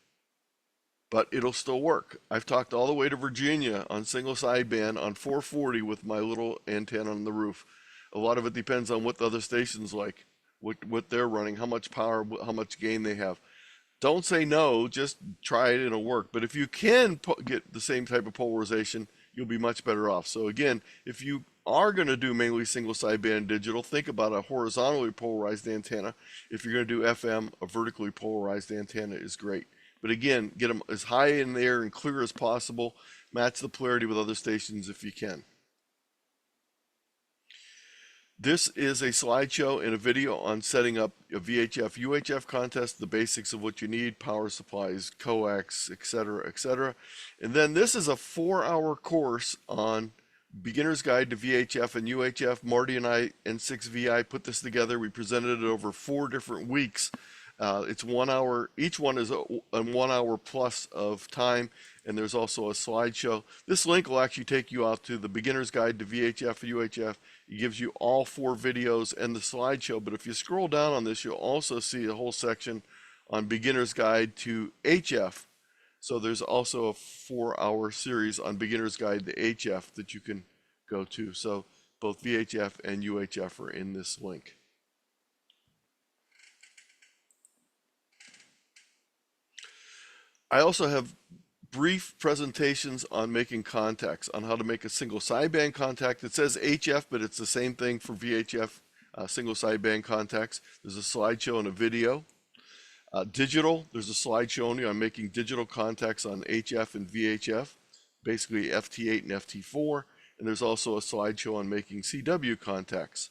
But it'll still work. I've talked all the way to Virginia on single sideband on 440 with my little antenna on the roof. A lot of it depends on what the other station's like, what they're running, how much power, how much gain they have. Don't say no, just try it and it'll work. But if you can get the same type of polarization, you'll be much better off. So again, if you are going to do mainly single sideband digital, think about a horizontally polarized antenna. If you're going to do FM, a vertically polarized antenna is great. But again, get them as high in the air and clear as possible. Match the polarity with other stations if you can. This is a slideshow and a video on setting up a VHF, UHF contest, the basics of what you need, power supplies, coax, etc., etc. And then this is a 4-hour course on Beginner's Guide to VHF and UHF. Marty and I, N6VI, put this together. We presented it over 4 different weeks. It's 1 hour. Each one is a 1 hour plus of time, and there's also a slideshow. This link will actually take you out to the Beginner's Guide to VHF and UHF. It gives you all 4 videos and the slideshow, but if you scroll down on this, you'll also see a whole section on Beginner's Guide to HF. So there's also a 4-hour series on Beginner's Guide to HF that you can go to. So both VHF and UHF are in this link. I also have brief presentations on making contacts, on how to make a single sideband contact. It says HF, but it's the same thing for VHF, single sideband contacts. There's a slideshow and a video. Digital, there's a slide showing you on making digital contacts on HF and VHF, basically FT8 and FT4. And there's also a slideshow on making CW contacts.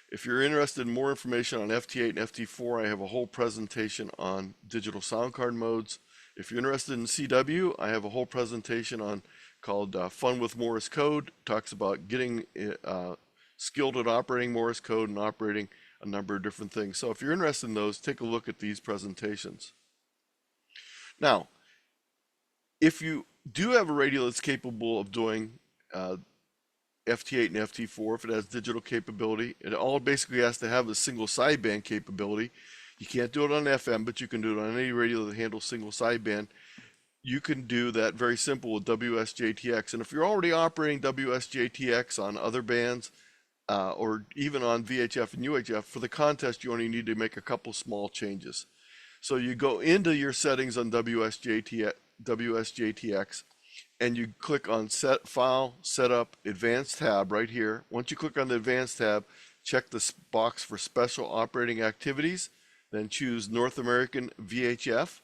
If you're interested in more information on FT8 and FT4, I have a whole presentation on digital sound card modes. If you're interested in CW, I have a whole presentation on called Fun with Morse Code. Talks about getting skilled at operating Morse code and operating a number of different things. So if you're interested in those, take a look at these presentations. Now, if you do have a radio that's capable of doing FT8 and FT4, if it has digital capability, it all basically has to have a single sideband capability. You can't do it on FM, but you can do it on any radio that handles single sideband. You can do that very simple with WSJTX. And if you're already operating WSJTX on other bands, or even on VHF and UHF, for the contest, you only need to make a couple small changes. So you go into your settings on WSJTX, and you click on Set File, Setup, Advanced tab right here. Once you click on the Advanced tab, check this box for Special Operating Activities, then choose North American VHF.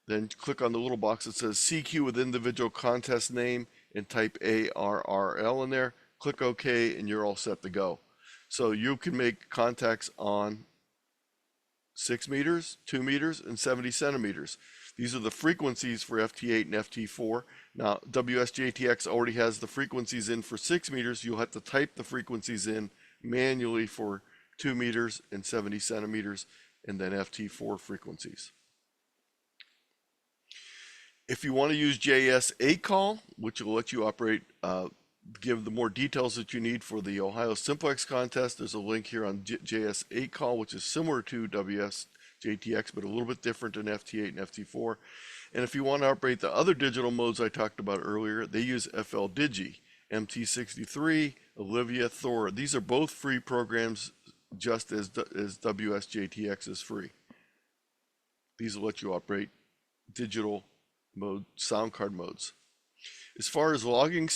Then click on the little box that says CQ with individual contest name and type ARRL in there. Click OK, and you're all set to go. So you can make contacts on 6 meters, 2 meters, and 70 centimeters. These are the frequencies for FT8 and FT4. Now, WSJTX already has the frequencies in for 6 meters. You'll have to type the frequencies in manually for 2 meters and 70 centimeters, and then FT4 frequencies. If you want to use JS8 call, which will let you operate, give the more details that you need for the Ohio Simplex Contest, there's a link here on JS8 call, which is similar to WSJTX, but a little bit different than FT8 and FT4. And if you want to operate the other digital modes I talked about earlier, they use FL Digi, MT63, Olivia, Thor. These are both free programs, just as WSJTX is free. These will let you operate digital mode, sound card modes. As far as logging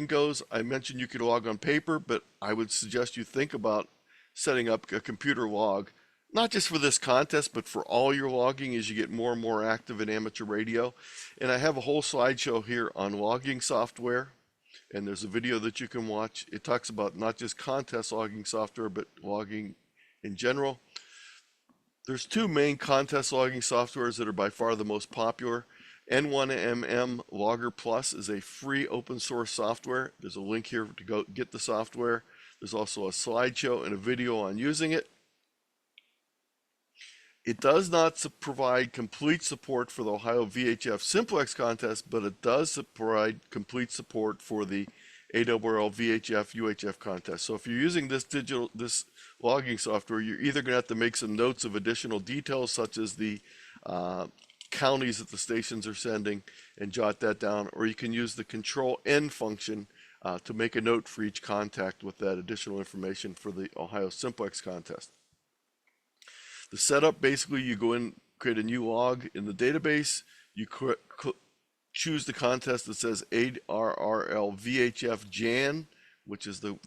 goes, I mentioned you could log on paper, but I would suggest you think about setting up a computer log, not just for this contest, but for all your logging as you get more and more active in amateur radio. And I have a whole slideshow here on logging software, and there's a video that you can watch. It talks about not just contest logging software, but logging in general. There's two main contest logging softwares that are by far the most popular. N1MM Logger Plus is a free open source software. There's a link here to go get the software. There's also a slideshow and a video on using it. It does not provide complete support for the Ohio VHF Simplex Contest, but it does provide complete support for the ARRL VHF UHF Contest. So if you're using this logging software, you're either going to have to make some notes of additional details, such as the counties that the stations are sending, and jot that down, or you can use the Control N function to make a note for each contact with that additional information for the Ohio Simplex Contest. The setup, basically, you go in, create a new log in the database, you choose the contest that says ARRL VHF Jan, which is the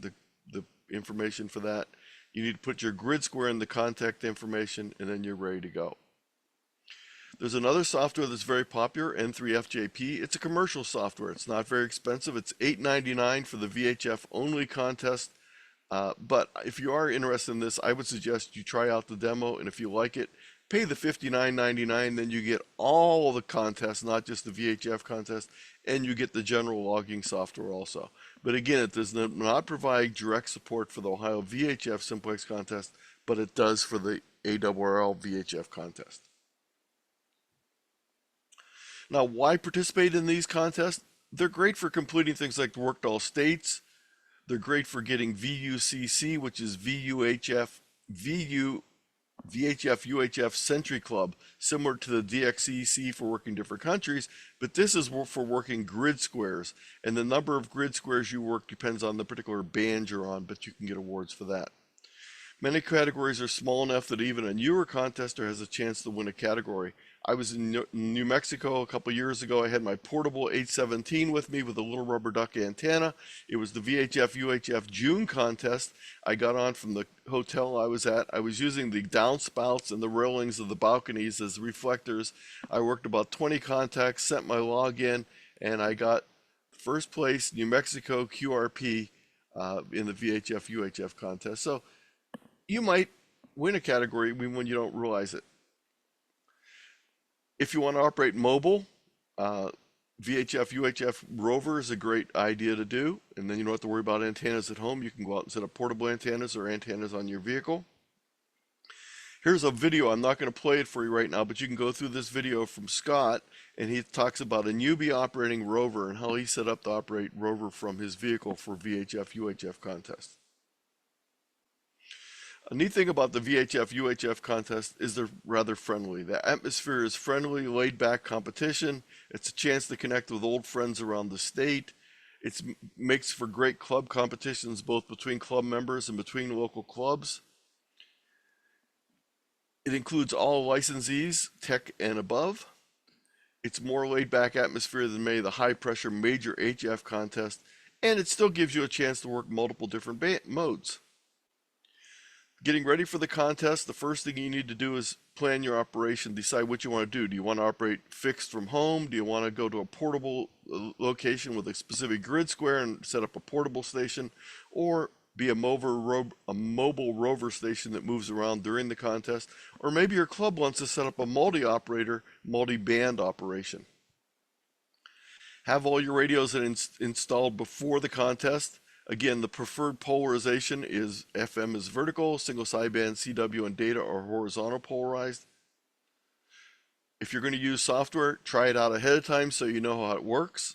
information for that. You need to put your grid square in the contact information, and then you're ready to go. There's another software that's very popular, N3FJP. It's a commercial software. It's not very expensive. It's $8.99 for the VHF only contest. But if you are interested in this, I would suggest you try out the demo, and if you like it, pay the $59.99, then you get all the contests, not just the VHF contest, and you get the general logging software also. But again, it does not provide direct support for the Ohio VHF Simplex Contest, but it does for the ARRL VHF Contest. Now, why participate in these contests? They're great for completing things like the Worked All States. They're great for getting VUCC, which is VHF UHF Century Club, similar to the DXCC for working different countries, but this is for working grid squares, and the number of grid squares you work depends on the particular band you're on, but you can get awards for that. Many categories are small enough that even a newer contester has a chance to win a category. I was in New Mexico a couple years ago. I had my portable 817 with me with a little rubber duck antenna. It was the VHF UHF June contest. I got on from the hotel I was at. I was using the downspouts and the railings of the balconies as reflectors. I worked about 20 contacts, sent my log in, and I got first place New Mexico QRP in the VHF UHF contest. So you might win a category when you don't realize it. If you want to operate mobile, VHF UHF Rover is a great idea to do, and then you don't have to worry about antennas at home. You can go out and set up portable antennas or antennas on your vehicle. Here's a video. I'm not going to play it for you right now, but you can go through this video from Scott, and he talks about a newbie operating Rover and how he set up to operate Rover from his vehicle for VHF UHF contest. A neat thing about the VHF UHF contest is they're rather friendly. The atmosphere is friendly, laid-back competition. It's a chance to connect with old friends around the state. It makes for great club competitions, both between club members and between local clubs. It includes all licensees, tech and above. It's more laid-back atmosphere than many of the high-pressure major HF contests, and it still gives you a chance to work multiple different modes. Getting ready for the contest, the first thing you need to do is plan your operation, decide what you want to do. Do you want to operate fixed from home? Do you want to go to a portable location with a specific grid square and set up a portable station? Or be a mobile rover station that moves around during the contest? Or maybe your club wants to set up a multi-operator, multi-band operation. Have all your radios installed before the contest. Again, the preferred polarization is FM is vertical, single sideband, CW, and data are horizontal polarized. If you're going to use software, try it out ahead of time so you know how it works.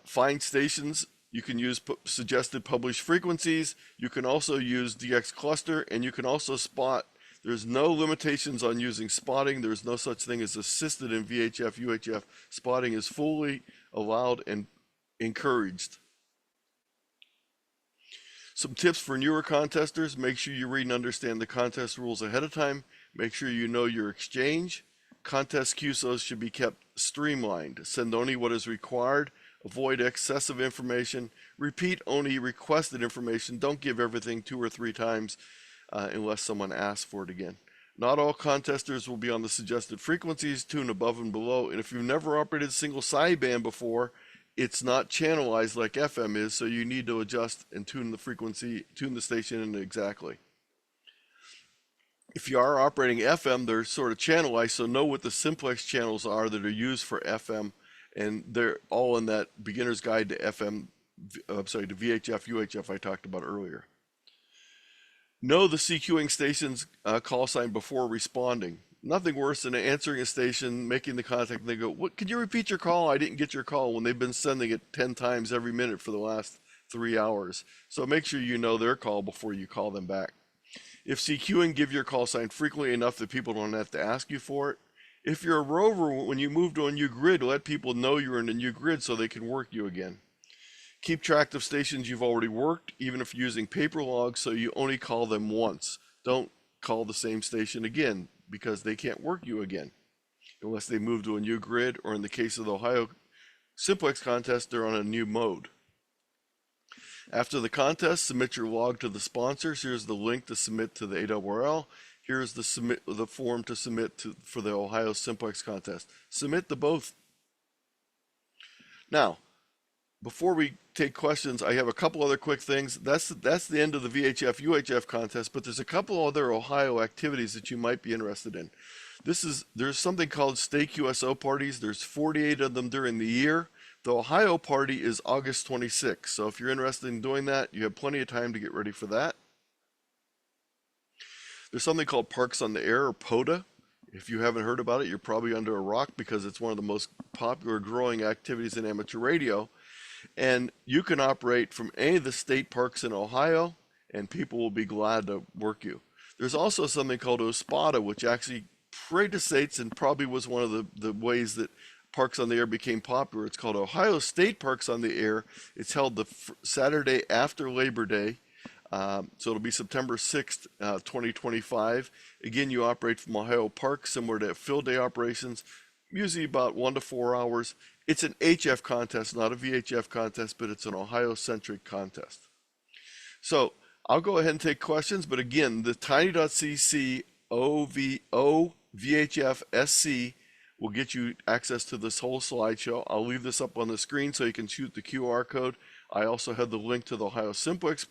Find stations. You can use suggested published frequencies. You can also use DX cluster, and you can also spot. There's no limitations on using spotting. There's no such thing as assisted in VHF, UHF. Spotting is fully allowed and encouraged. Some tips for newer contesters: make sure you read and understand the contest rules ahead of time. Make sure you know your exchange. Contest QSOs should be kept streamlined. Send only what is required. Avoid excessive information. Repeat only requested information. Don't give everything 2 or 3 times unless someone asks for it again. Not all contesters will be on the suggested frequencies. Tune above and below. And if you've never operated single sideband before, it's not channelized like FM is, so you need to adjust and tune the frequency, tune the station in exactly. If you are operating FM, they're sort of channelized, so know what the simplex channels are that are used for FM, and they're all in that beginner's guide to FM, I'm sorry, to VHF, UHF I talked about earlier. Know the CQing station's call sign before responding. Nothing worse than answering a station, making the contact, and they go, "What? Can you repeat your call? I didn't get your call," when they've been sending it 10 times every minute for the last 3 hours. So make sure you know their call before you call them back. If CQing, give your call sign frequently enough that people don't have to ask you for it. If you're a rover, when you move to a new grid, let people know you're in a new grid so they can work you again. Keep track of stations you've already worked, even if you're using paper logs, so you only call them once. Don't call the same station again, because they can't work you again unless they move to a new grid, or in the case of the Ohio Simplex Contest, they're on a new mode. After the contest, submit your log to the sponsors. Here's the link to submit to the ARRL. Here's the form to submit for the Ohio Simplex Contest. Submit to both. Now, before we take questions, I have a couple other quick things. That's the end of the VHF UHF contest, but there's a couple other Ohio activities that you might be interested in. There's something called state QSO parties. There's 48 of them during the year. The Ohio party is August 26th, so if you're interested in doing that, you have plenty of time to get ready for that. There's something called Parks on the Air, or POTA. If you haven't heard about it, you're probably under a rock, because it's one of the most popular growing activities in amateur radio. And you can operate from any of the state parks in Ohio, and people will be glad to work you. There's also something called OSPATA, which actually predates and probably was one of the ways that Parks on the Air became popular. It's called Ohio State Parks on the Air. It's held the Saturday after Labor Day. So it'll be September 6th, 2025. Again, you operate from Ohio Park, similar to field day operations, usually about 1 to 4 hours. It's an HF contest, not a VHF contest, but it's an Ohio-centric contest. So I'll go ahead and take questions, but again, the tiny.cc VHF SC will get you access to this whole slideshow. I'll leave this up on the screen so you can shoot the QR code. I also have the link to the Ohio Simplex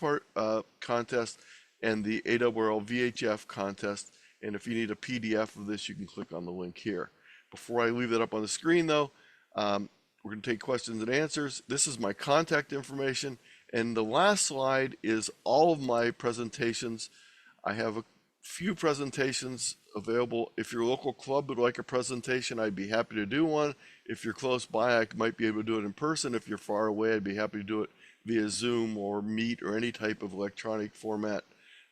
contest and the ARRL VHF contest. And if you need a PDF of this, you can click on the link here. Before I leave that up on the screen though, we're going to take questions and answers. This is my contact information. And the last slide is all of my presentations. I have a few presentations available. If your local club would like a presentation, I'd be happy to do one. If you're close by, I might be able to do it in person. If you're far away, I'd be happy to do it via Zoom or Meet or any type of electronic format.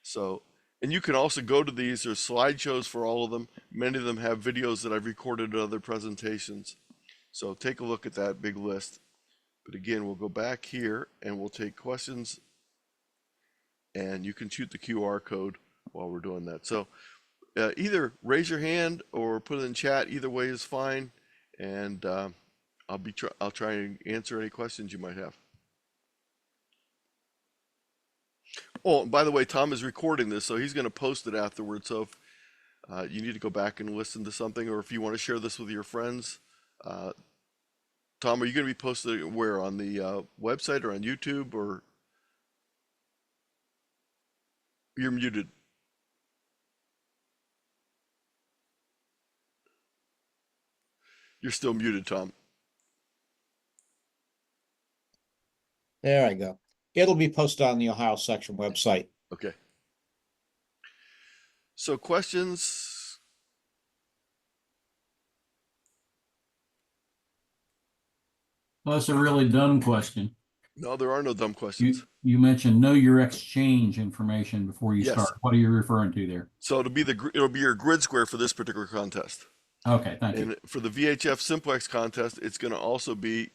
So, and you can also go to these. There's slideshows for all of them. Many of them have videos that I've recorded at other presentations. So take a look at that big list. But again, we'll go back here and we'll take questions, and you can shoot the QR code while we're doing that. So either raise your hand or put it in chat. Either way is fine, and I'll try and answer any questions you might have. Oh, by the way, Tom is recording this, so he's going to post it afterwards. So if you need to go back and listen to something, or if you want to share this with your friends, Tom, are you going to be posting it where, on the website or on YouTube, or you're muted? You're still muted, Tom. There I go. It'll be posted on the Ohio Section website. Okay. So questions? Well, that's a really dumb question. No, there are no dumb questions. You mentioned know your exchange information before you Yes. start. What are you referring to there? So it'll be your grid square for this particular contest. Okay, thank you. And for the VHF Simplex contest, it's going to also be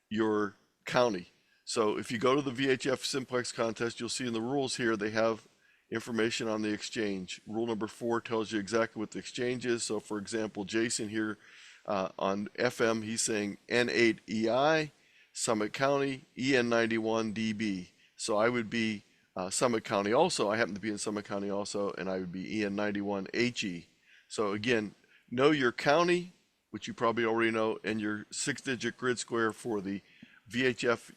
your county. So if you go to the VHF Simplex contest, you'll see in the rules here, they have information on the exchange. Rule number 4 tells you exactly what the exchange is. So for example, Jason here on FM, he's saying N8EI, Summit County, EN91DB. So I would be Summit County also. I happen to be in Summit County also, and I would be EN91HE. So again, know your county, which you probably already know, and your 6-digit grid square for the VHF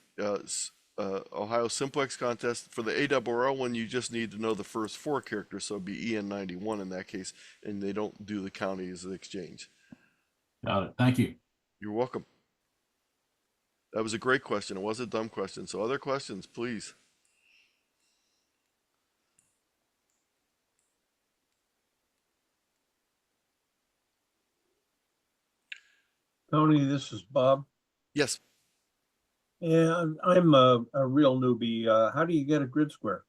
Ohio Simplex Contest. For the ARRL one, you just need to know the first 4 characters, so it'd be EN91 in that case, and they don't do the county as the exchange. Got it. Thank you. You're welcome. That was a great question. It was a dumb question. So other questions, please. Tony, this is Bob. Yes. And I'm a real newbie. How do you get a grid square?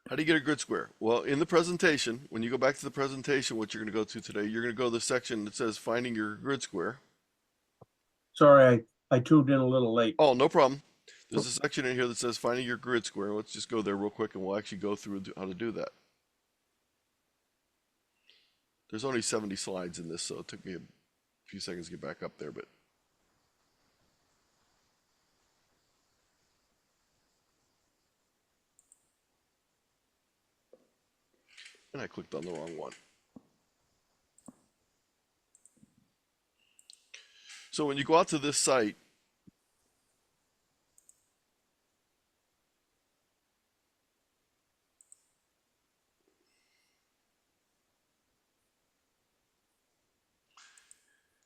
How do you get a grid square? Well, in the presentation, when you go back to the presentation, what you're going to go to today, you're going to go to the section that says finding your grid square. Sorry, I tuned in a little late. Oh, no problem. There's a section in here that says finding your grid square. Let's just go there real quick and we'll actually go through how to do that. There's only 70 slides in this, so it took me a few seconds to get back up there, but and I clicked on the wrong one. So when you go out to this site,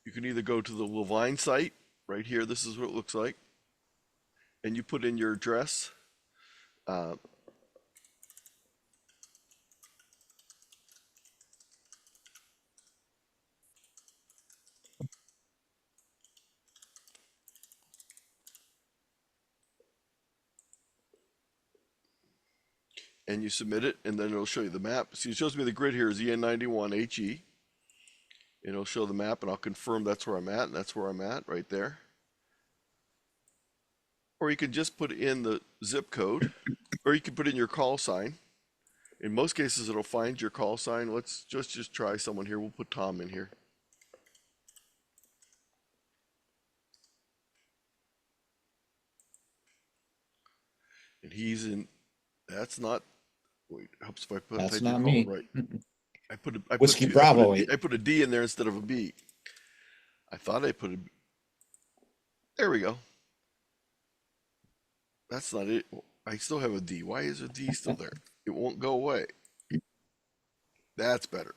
you can either go to the Levine site right here. This is what it looks like. And you put in your address. And you submit it, and then it'll show you the map. See, it shows me the grid here is EN91HE. And it'll show the map, and I'll confirm that's where I'm at, and that's where I'm at right there. Or you can just put in the zip code, or you can put in your call sign. In most cases, it'll find your call sign. Let's just try someone here. We'll put Tom in here. And he's in, that's not, wait, helps if I put That's type not your me. call right. Whiskey Bravo. I put a D in there instead of a B. I thought I put a, there we go. That's not it. I still have a D. Why is a D still there? It won't go away. That's better.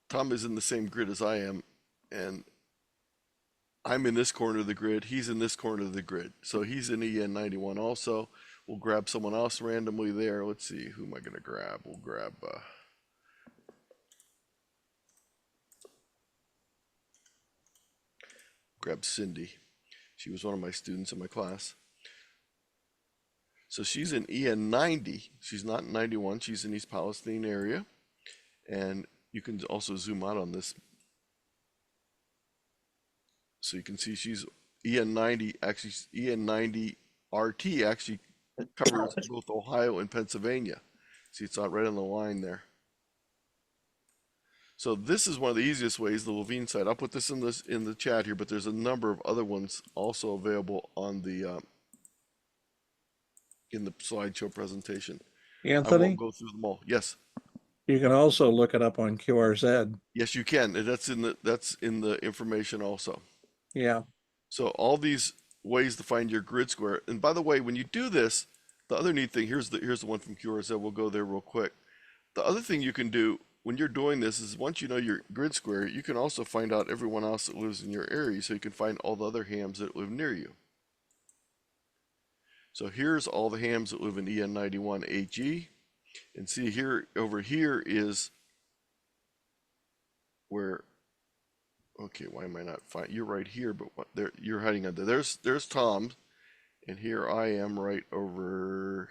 Tom is in the same grid as I am, and I'm in this corner of the grid. He's in this corner of the grid. So he's in EN91 also. We'll grab someone else randomly there. Let's see. Who am I going to grab? We'll grab Cindy. She was one of my students in my class. So she's in EN90. She's not in 91. She's in East Palestine area. And you can also zoom out on this. So you can see she's EN90, actually EN90 RT actually covers both Ohio and Pennsylvania. See, it's not right on the line there. So this is one of the easiest ways, the Levine site. I'll put this in the chat here, but there's a number of other ones also available on the in the slideshow presentation. I Anthony, won't go through them all. Yes. you can also look it up on QRZ. Yes, you can. And that's in the information also. Yeah. So all these ways to find your grid square. And by the way, when you do this, the other neat thing, here's the one from QRZ. We'll go there real quick. The other thing you can do when you're doing this is once you know your grid square, you can also find out everyone else that lives in your area, so you can find all the other hams that live near you. So here's all the hams that live in EN91 HE. And see here, over here is where, okay, why am I not finding, you're right here, but what there, you're hiding under, there's Tom. And here I am right over,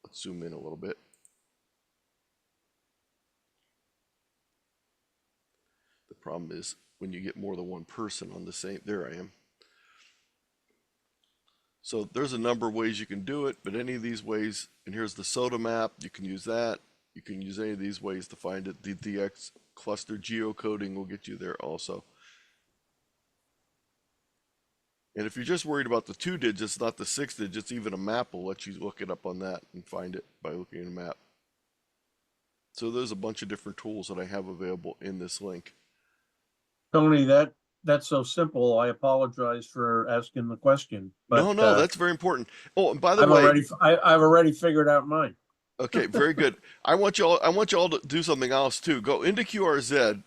let's zoom in a little bit. The problem is when you get more than one person on the same, there I am. So there's a number of ways you can do it, but any of these ways, and here's the SOTA map, you can use that. You can use any of these ways to find it. The DX cluster geocoding will get you there also. And if you're just worried about the 2 digits, not the 6 digits, even a map will let you look it up on that and find it by looking at a map. So there's a bunch of different tools that I have available in this link. Tony, that that's so simple, I apologize for asking the question. No, But no, that's very important. Oh, and by the I've way, already figured out mine. okay, very good. I want y'all to do something else too. Go into QRZ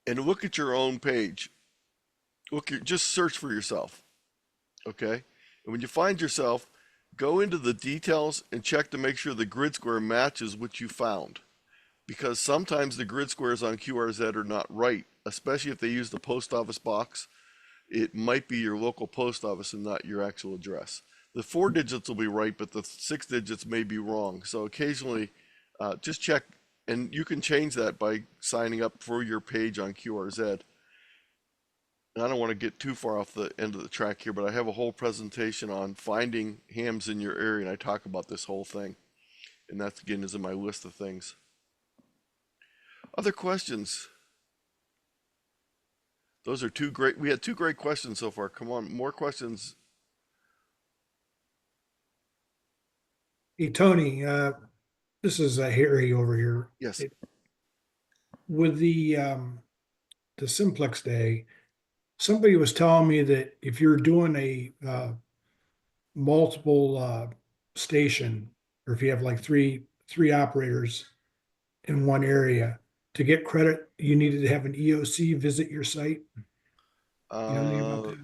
and look at your own page. Just search for yourself. Okay? And when you find yourself, go into the details and check to make sure the grid square matches what you found. Because sometimes the grid squares on QRZ are not right, especially if they use the post office box. It might be your local post office and not your actual address. The 4 digits will be right, but the 6 digits may be wrong. So occasionally, just check, and you can change that by signing up for your page on QRZ. And I don't want to get too far off the end of the track here, but I have a whole presentation on finding hams in your area, and I talk about this whole thing. And that, again, is in my list of things. Other questions? Those are we had 2 great questions so far. Come on, more questions. Hey, Tony, this is Harry over here. Yes. With the Simplex Day, somebody was telling me that if you're doing a multiple station, or if you have like three operators in one area, to get credit, you needed to have an EOC visit your site. You know anything about that?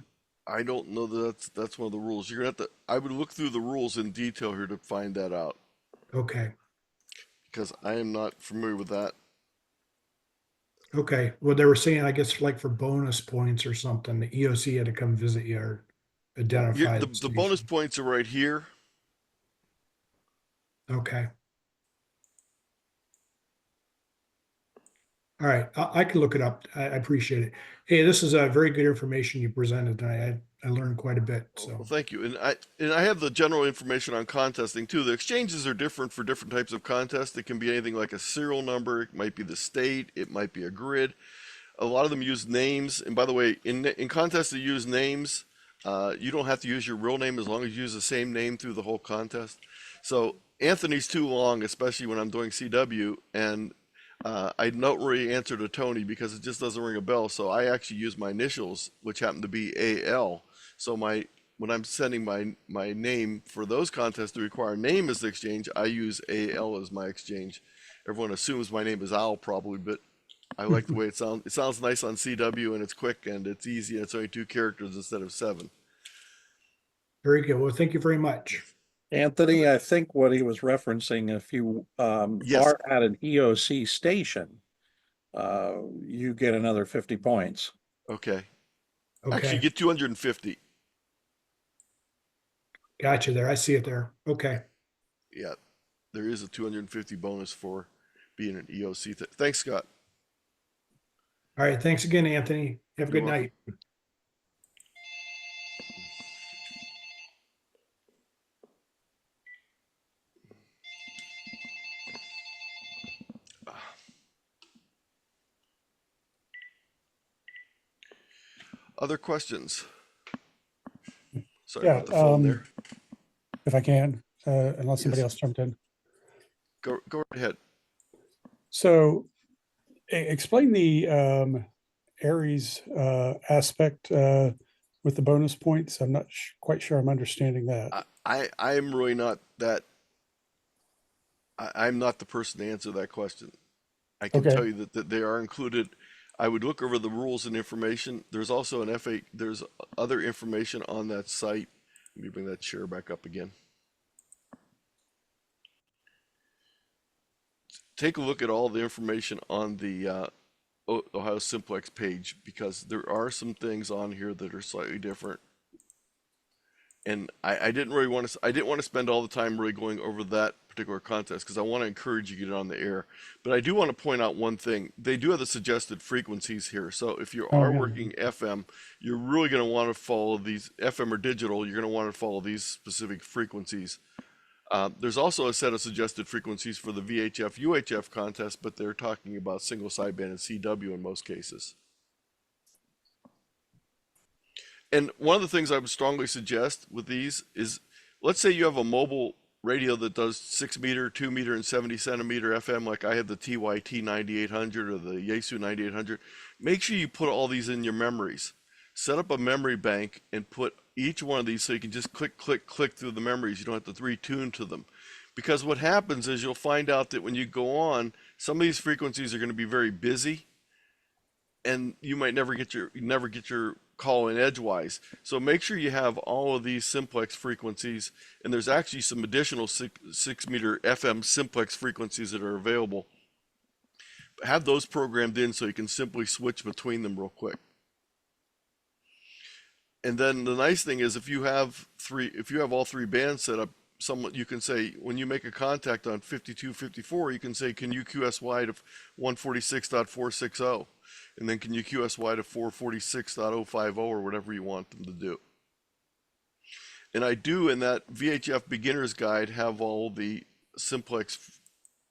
I don't know that that's one of the rules. You're gonna have to. I would look through the rules in detail here to find that out. Okay. Because I am not familiar with that. Okay. Well, they were saying, I guess, like for bonus points or something, the EOC had to come visit you or identify The bonus points are right here. Okay. All right, I can look it up. I appreciate it. Hey, this is a very good information you presented tonight. I learned quite a bit. So Well, thank you. And I have the general information on contesting too. The exchanges are different for different types of contests. It can be anything like a serial number. It might be the state. It might be a grid. A lot of them use names. And by the way, in contests that use names, you don't have to use your real name as long as you use the same name through the whole contest. So Anthony's too long, especially when I'm doing CW, and I don't really answer to Tony because it just doesn't ring a bell. So I actually use my initials, which happen to be AL. So when I'm sending my name for those contests to require name as the exchange, I use AL as my exchange. Everyone assumes my name is Al probably, but I like the way it sounds. It sounds nice on CW, and it's quick and it's easy, and it's only 2 characters instead of 7. very good. Well, thank you very much. Anthony, I think what he was referencing, if you Yes. are at an EOC station, you get another 50 points. Okay. Okay. Actually, you get 250. Gotcha there. I see it there. Okay. Yeah, there is a 250 bonus for being an EOC. Thanks, Scott. All right. Thanks again, Anthony. Have a You're good welcome. night. Other questions? Sorry Yeah, about the phone there. if I can, unless somebody Yes. else jumped in. Go right ahead. So explain the Aries aspect with the bonus points. I'm not quite sure I'm understanding that. I'm really not that. I'm not the person to answer that question. I can Okay. tell you that they are included. I would look over the rules and information. There's also an FA. There's other information on that site. Let me bring that share back up again. Take a look at all the information on the Ohio Simplex page, because there are some things on here that are slightly different. And I didn't really want to. I didn't want to spend all the time really going over that particular contest because I want to encourage you to get it on the air. But I do want to point out one thing. They do have the suggested frequencies here. So if you are working FM, you're really going to want to follow these FM or digital. You're going to want to follow these specific frequencies. There's also a set of suggested frequencies for the VHF UHF contest, but they're talking about single sideband and CW in most cases. And one of the things I would strongly suggest with these is, let's say you have a mobile radio that does 6 meter, 2 meter, and 70 centimeter FM, like I have the TYT 9800 or the Yaesu 9800, make sure you put all these in your memories. Set up a memory bank and put each one of these so you can just click, click, click through the memories. You don't have to retune to them. Because what happens is you'll find out that when you go on, some of these frequencies are going to be very busy, and you might never get your call in edgewise. So make sure you have all of these simplex frequencies, and there's actually some additional 6 meter FM simplex frequencies that are available. Have those programmed in so you can simply switch between them real quick. And then the nice thing is if you have all three bands set up, you can say, when you make a contact on 5254, you can say, can you QSY to 146.460? And then can you QSY to 446.050 or whatever you want them to do. And I do, in that VHF beginner's guide, have all the simplex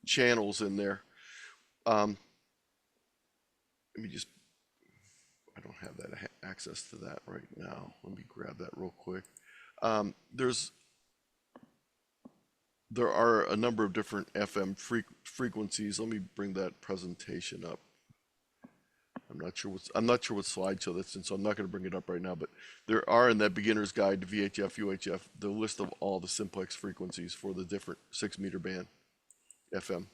channels in there. Let me just, I don't have that access to that right now. Let me grab that real quick. There are a number of different FM frequencies. Let me bring that presentation up. I'm not sure what slideshow that's in, so I'm not going to bring it up right now. But there are, in that beginner's guide to VHF, UHF, the list of all the simplex frequencies for the different 6 meter band FM.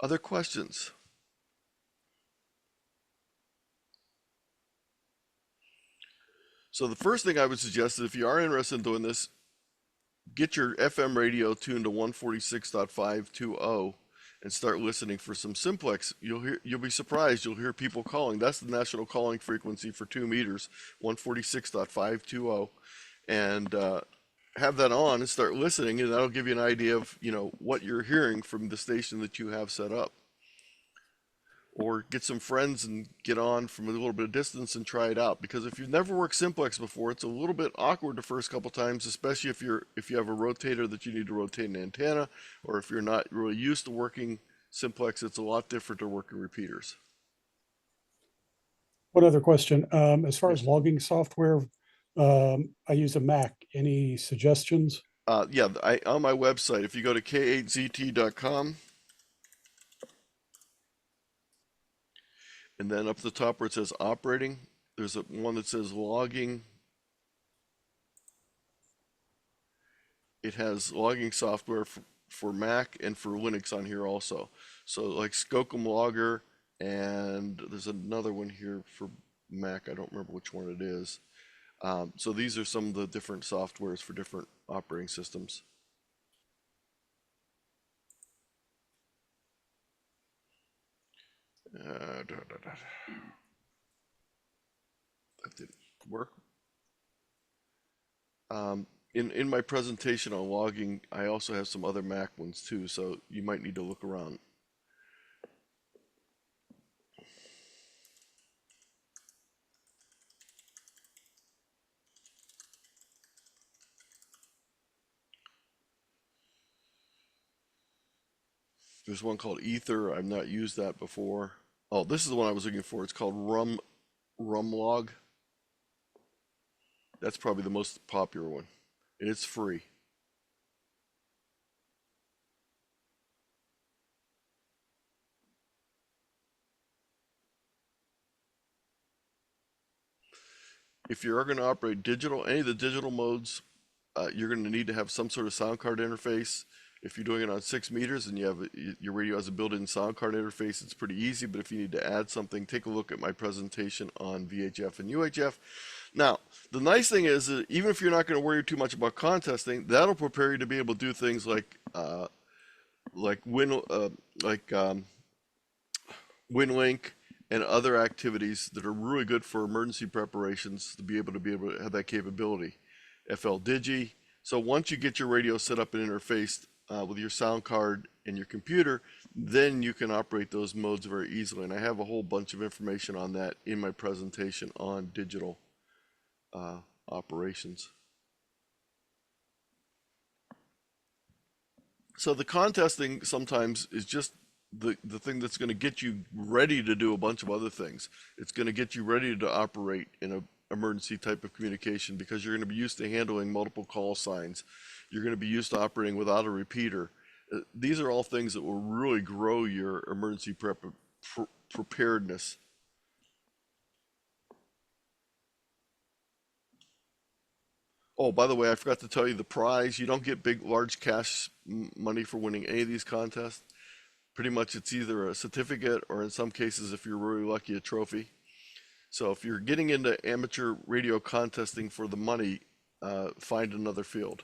Other questions? So the first thing I would suggest is if you are interested in doing this, get your FM radio tuned to 146.520 and start listening for some simplex. You'll be surprised. You'll hear people calling. That's the national calling frequency for 2 meters, 146.520, and have that on and start listening, and that'll give you an idea of what you're hearing from the station that you have set up. Or get some friends and get on from a little bit of distance and try it out. Because if you've never worked simplex before, it's a little bit awkward the first couple times, especially if you have a rotator that you need to rotate an antenna, or if you're not really used to working simplex, it's a lot different to working repeaters. One other question. As far as logging software, I use a Mac. Any suggestions? Yeah, on my website, if you go to k8zt.com, and then up at the top where it says operating, there's one that says logging. It has logging software for Mac and for Linux on here also. So like Skocum Logger, and there's another one here for Mac. I don't remember which one it is. So these are some of the different softwares for different operating systems. That didn't work. In my presentation on logging, I also have some other Mac ones too, so you might need to look around. There's one called Ether. I've not used that before. Oh, this is the one I was looking for. It's called Rumlog. That's probably the most popular one, and it's free. If you're going to operate digital, any of the digital modes, you're going to need to have some sort of sound card interface. If you're doing it on 6 meters and your radio has a built-in sound card interface, it's pretty easy. But if you need to add something, take a look at my presentation on VHF and UHF. Now, the nice thing is that even if you're not going to worry too much about contesting, that'll prepare you to be able to do things like WinLink and other activities that are really good for emergency preparations to be able to have that capability. FL Digi. So once you get your radio set up and interfaced with your sound card and your computer, then you can operate those modes very easily. And I have a whole bunch of information on that in my presentation on digital operations. So the contesting sometimes is just the thing that's going to get you ready to do a bunch of other things. It's going to get you ready to operate in emergency type of communication because you're going to be used to handling multiple call signs. You're going to be used to operating without a repeater. These are all things that will really grow your emergency preparedness. Oh, by the way, I forgot to tell you the prize. You don't get large cash money for winning any of these contests. Pretty much it's either a certificate or in some cases, if you're really lucky, a trophy. So if you're getting into amateur radio contesting for the money, find another field.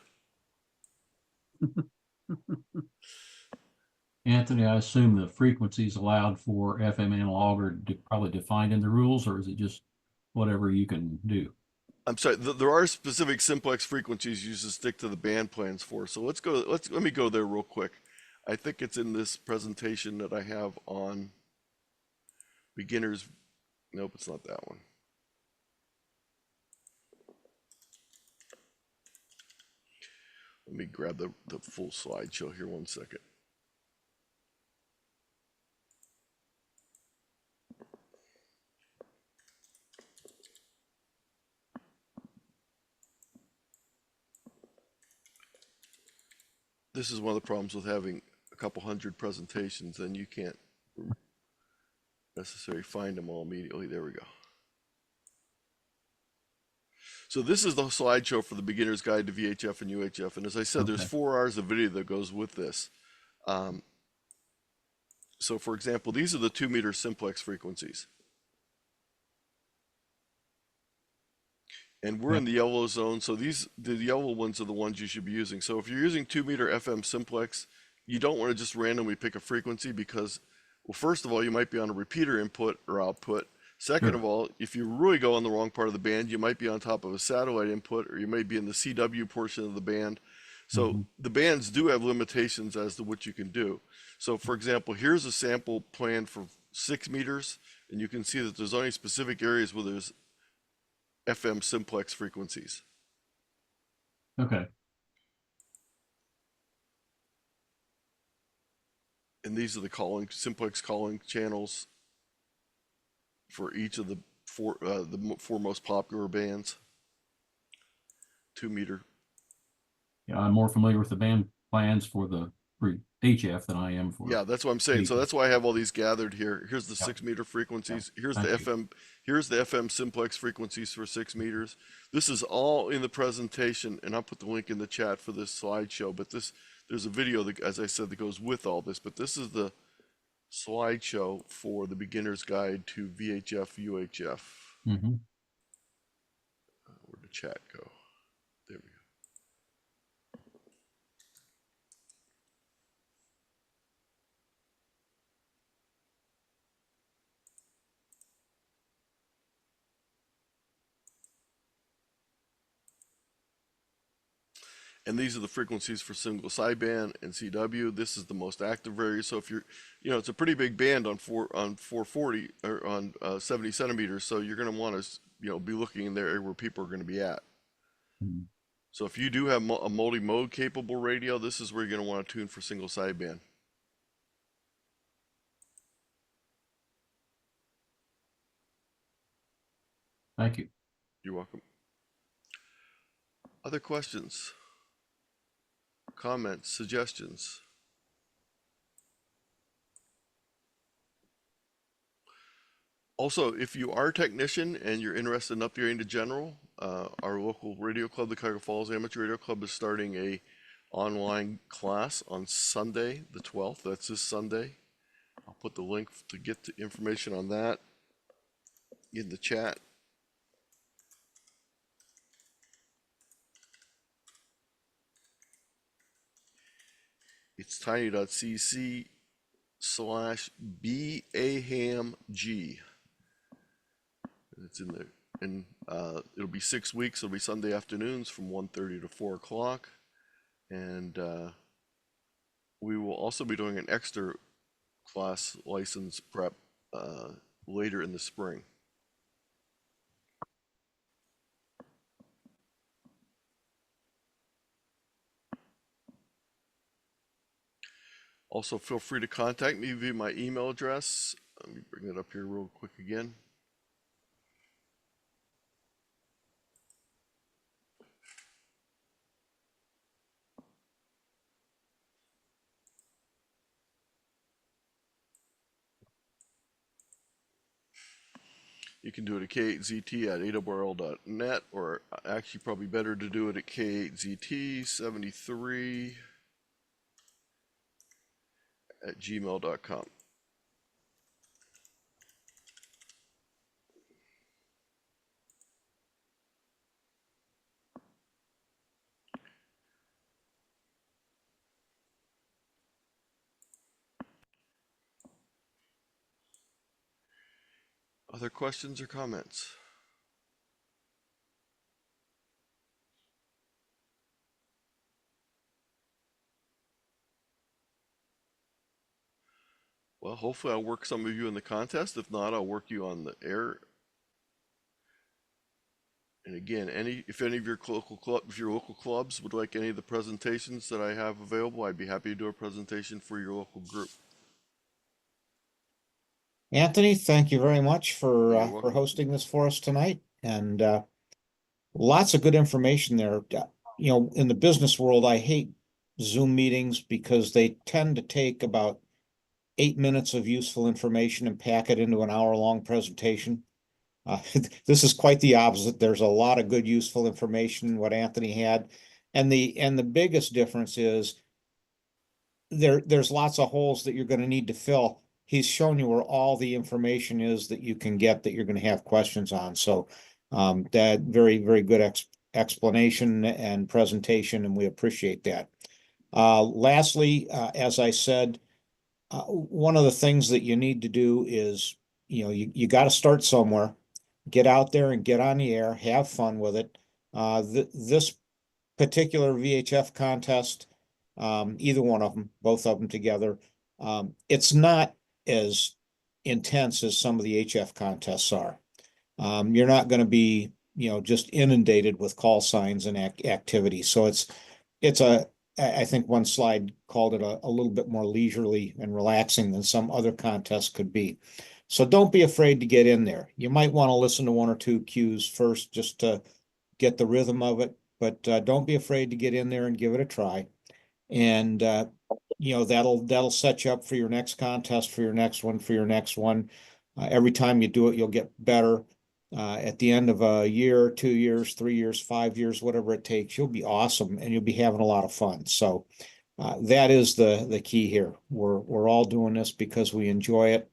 Anthony, I assume the frequencies allowed for FM analog are probably defined in the rules, or is it just whatever you can do? I'm sorry, there are specific simplex frequencies you should stick to the band plans for. So let me go there real quick. I think it's in this presentation that I have on beginners. Nope, it's not that one. Let me grab the full slideshow here 1 second. This is one of the problems with having a couple hundred presentations, then you can't necessarily find them all immediately. There we go. So this is the slideshow for the beginner's guide to VHF and UHF. And as I said, there's 4 hours of video that goes with this. So for example, these are the 2-meter simplex frequencies. And we're in the yellow zone, so the yellow ones are the ones you should be using. So if you're using 2-meter FM simplex, you don't want to just randomly pick a frequency because, well, first of all, you might be on a repeater input or output. Second of all, if you really go on the wrong part of the band, you might be on top of a satellite input, or you may be in the CW portion of the band. So the bands do have limitations as to what you can do. So for example, here's a sample plan for 6 meters, and you can see that there's only specific areas where there's FM simplex frequencies. Okay. And these are the simplex calling channels for each of the four most popular bands. 2-meter. Yeah, I'm more familiar with the band plans for HF than I am for. Yeah, that's what I'm saying. So that's why I have all these gathered here. Here's the 6-meter frequencies. Yeah. Here's the FM simplex frequencies for 6 meters. This is all in the presentation, and I'll put the link in the chat for this slideshow. But there's a video that, as I said, that goes with all this. But this is the slideshow for the beginner's guide to VHF, UHF. Where'd the chat go? There we go. And these are the frequencies for single sideband and CW. This is the most active variety. So if you're, it's a pretty big band on 440 or on 70 centimeters. So you're going to want to, be looking in there where people are going to be at. So if you do have a multi-mode capable radio, this is where you're going to want to tune for single sideband. Thank you. You're welcome. Other questions? Comments, suggestions? Also, if you are a technician and you're interested in upgrading to general, our local radio club, the Cuyahoga Falls Amateur Radio Club, is starting a online class on Sunday, the 12th. That's this Sunday. I'll put the link to get the information on that in the chat. It's tiny.cc/BAHAMG. It's in there, and it'll be 6 weeks. It'll be Sunday afternoons from 1:30 to 4 o'clock, and we will also be doing an extra class license prep later in the spring. Also, feel free to contact me via my email address. Let me bring it up here real quick again. You can do it at k8zt@arrl.net, or actually probably better to do it at k8zt73@gmail.com. Other questions or comments? Well, hopefully I'll work some of you in the contest. If not, I'll work you on the air. And again, if any of your local clubs would like any of the presentations that I have available, I'd be happy to do a presentation for your local group. Anthony, thank you very much You're for welcome. hosting this for us tonight, and lots of good information there. You know, in the business world, I hate Zoom meetings because they tend to take about 8 minutes of useful information and pack it into an hour-long presentation. This is quite the opposite. There's a lot of good, useful information in what Anthony had, and the biggest difference is there's lots of holes that you're going to need to fill. He's shown you where all the information is that you can get that you're going to have questions on. So that very, very good explanation and presentation, and we appreciate that. Lastly, as I said, one of the things that you need to do is, you know, you got to start somewhere, get out there and get on the air, have fun with it. This particular VHF contest, either one of them, both of them together, it's not as intense as some of the HF contests are. You're not going to be, you know, just inundated with call signs and activity. So I think one slide called it a little bit more leisurely and relaxing than some other contests could be. So don't be afraid to get in there. You might want to listen to one or two cues first just to get the rhythm of it, but don't be afraid to get in there and give it a try. And you know, that'll set you up for your next contest, for your next one. Every time you do it, you'll get better. At the end of a year, 2 years, 3 years, 5 years, whatever it takes, you'll be awesome and you'll be having a lot of fun. So that is the key here. We're all doing this because we enjoy it,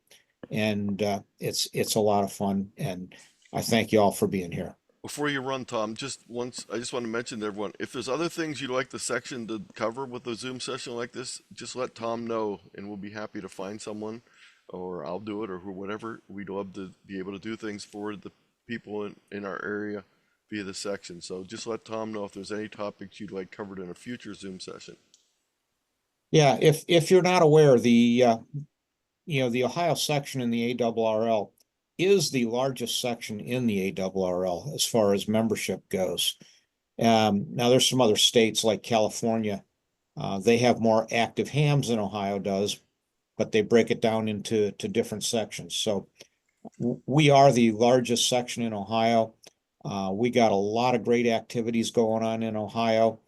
and it's a lot of fun. And I thank you all for being here. Before you run, Tom, I just want to mention to everyone, if there's other things you'd like the section to cover with a Zoom session like this, just let Tom know and we'll be happy to find someone, or I'll do it, or whatever. We'd love to be able to do things for the people in our area via the section. So just let Tom know if there's any topics you'd like covered in a future Zoom session. Yeah, if you're not aware, the Ohio section in the ARRL is the largest section in the ARRL as far as membership goes. Now there's some other states like California. They have more active hams than Ohio does, but they break it down into different sections. So we are the largest section in Ohio. We got a lot of great activities going on in Ohio.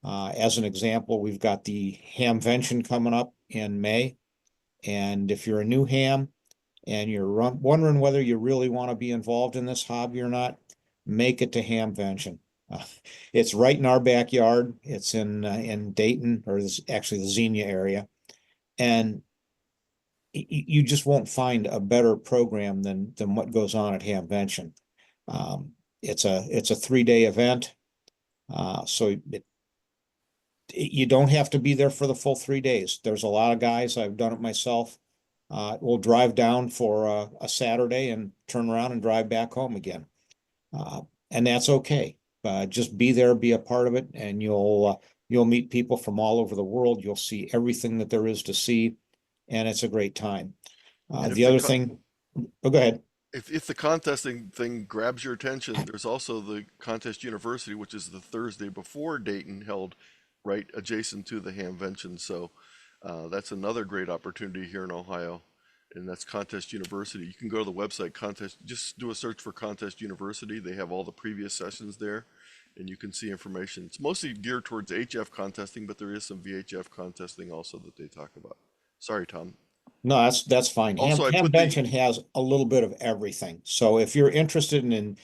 As an example, we've got the Hamvention coming up in May. And if you're a new ham and you're wondering whether you really want to be involved in this hobby or not, make it to Hamvention. It's right in our backyard. It's in Dayton, or actually the Xenia area. And you just won't find a better program than what goes on at Hamvention. It's a 3-day event. So you don't have to be there for the full 3 days. There's a lot of guys, I've done it myself. We'll drive down for a Saturday and turn around and drive back home again. And that's okay. Just be there, be a part of it, and you'll meet people from all over the world. You'll see everything that there is to see, and it's a great time. The other thing, go ahead. If the contesting thing grabs your attention, there's also the Contest University, which is the Thursday before Dayton, held right adjacent to the Hamvention. So that's another great opportunity here in Ohio, and that's Contest University. You can go to the website just do a search for Contest University. They have all the previous sessions there, and you can see information. It's mostly geared towards HF contesting, but there is some VHF contesting also that they talk about. Sorry, Tom. No, that's fine. Also, I put Hamvention has a little bit of everything. So if you're interested in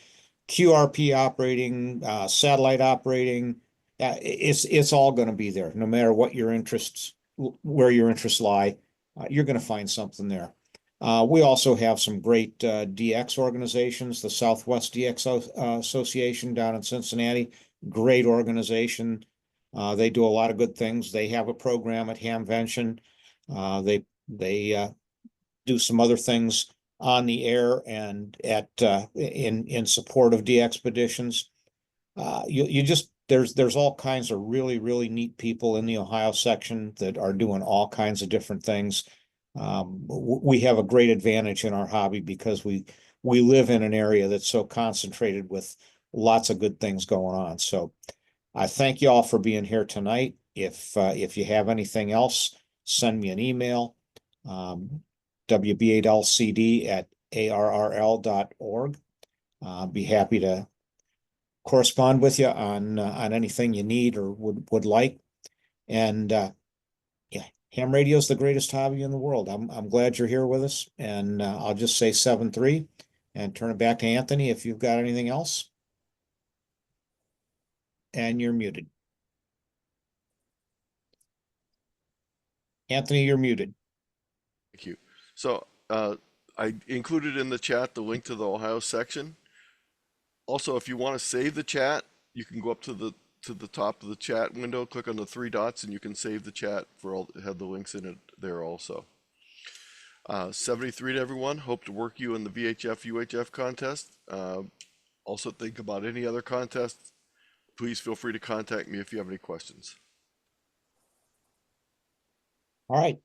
QRP operating, satellite operating, it's all going to be there. No matter what your interests, where your interests lie, you're going to find something there. We also have some great DX organizations, the Southwest DX Association down in Cincinnati, great organization. They do a lot of good things. They have a program at Hamvention. They do some other things on the air and at in support of DXpeditions. You just there's all kinds of really neat people in the Ohio section that are doing all kinds of different things. We have a great advantage in our hobby because we live in an area that's so concentrated with lots of good things going on. So I thank you all for being here tonight. If you have anything else, send me an email. WB8LCD@ARRL.org. Be happy to correspond with you on anything you need or would like. And yeah, ham radio is the greatest hobby in the world. I'm glad you're here with us. And I'll just say 7-3 and turn it back to Anthony if you've got anything else. And you're muted. Anthony, you're muted. Thank you. So I included in the chat the link to the Ohio section. Also, if you want to save the chat, you can go up to the top of the chat window, click on the 3 dots, and you can save the chat for all have the links in it there also. 73 to everyone. Hope to work you in the VHF UHF contest. Also, think about any other contests. Please feel free to contact me if you have any questions. All right.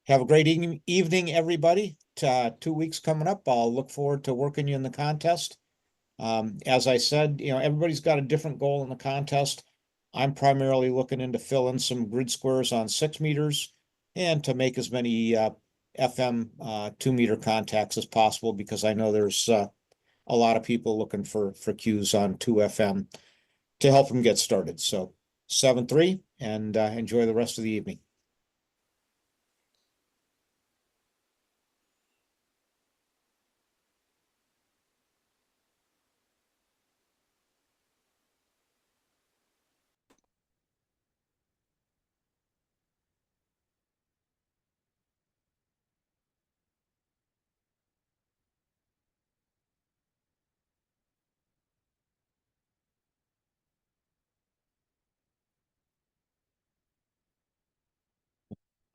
Have a great evening, everybody. 2 weeks coming up. I'll look forward to working you in the contest. As I said, everybody's got a different goal in the contest. I'm primarily looking into fill in some grid squares on 6 meters and to make as many FM 2-meter contacts as possible because I know there's a lot of people looking for cues on 2 FM to help them get started. So 7-3 and enjoy the rest of the evening.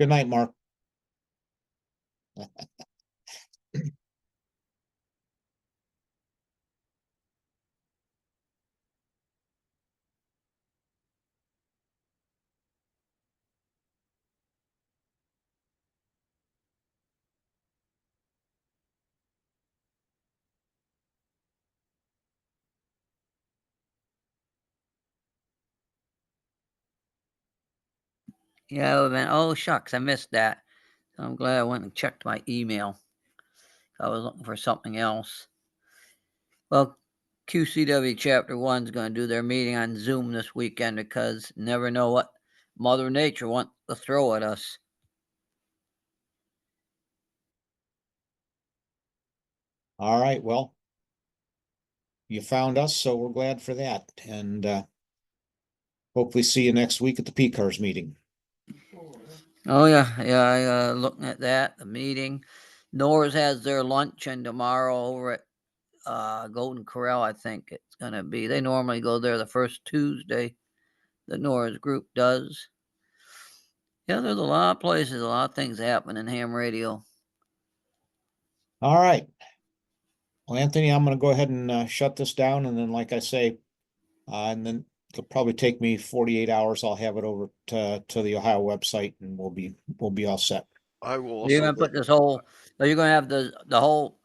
Good night, Mark. Yeah, well, man. Oh, shucks, I missed that. I'm glad I went and checked my email. I was looking for something else. Well, QCW Chapter 1 is going to do their meeting on Zoom this weekend because never know what Mother Nature wants to throw at us. All right, well, you found us, so we're glad for that. And hopefully see you next week at the PCARS meeting. Oh, yeah. I looking at that, the meeting. Norris has their luncheon tomorrow over at Golden Corral, I think it's going to be. They normally go there the first Tuesday. The Norris group does. Yeah, there's a lot of places, a lot of things happening in ham radio. All right. Well, Anthony, I'm going to go ahead and shut this down. And then, like I say, and then it'll probably take me 48 hours. I'll have it over to the Ohio website and we'll be all set. I will also. You're going to put this whole, so you're going to have the whole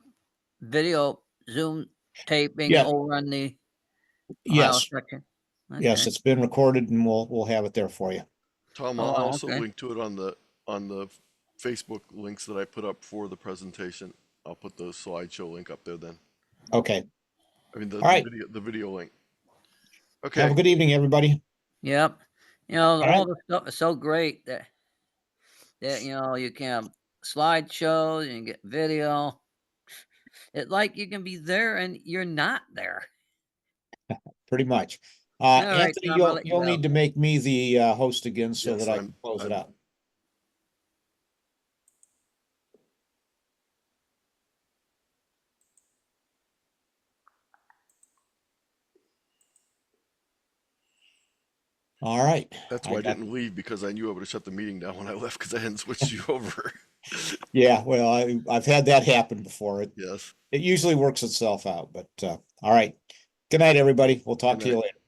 video Zoom taping over on the Ohio section? Okay. Yes, it's been recorded and we'll have it there for you. Tom, I'll also link to it on the Facebook links that I put up for the presentation. I'll put the slideshow link up there then. Okay. I mean the video link. Okay. Have a good evening, everybody. Yep. All the stuff is so great that you can slideshows, you can get video. It's like you can be there and you're not there. Pretty much. All right, Anthony, Tom, I'll let you you'll go. need to make me the host again so Yes, that I can close it out. All right. That's why I didn't leave, because I knew I would have shut the meeting down when I left, because I hadn't switched you over. Yeah, well, I've had that happen before. Yes. It usually works itself out, but all right. Good night, everybody. We'll talk Good to you night. later.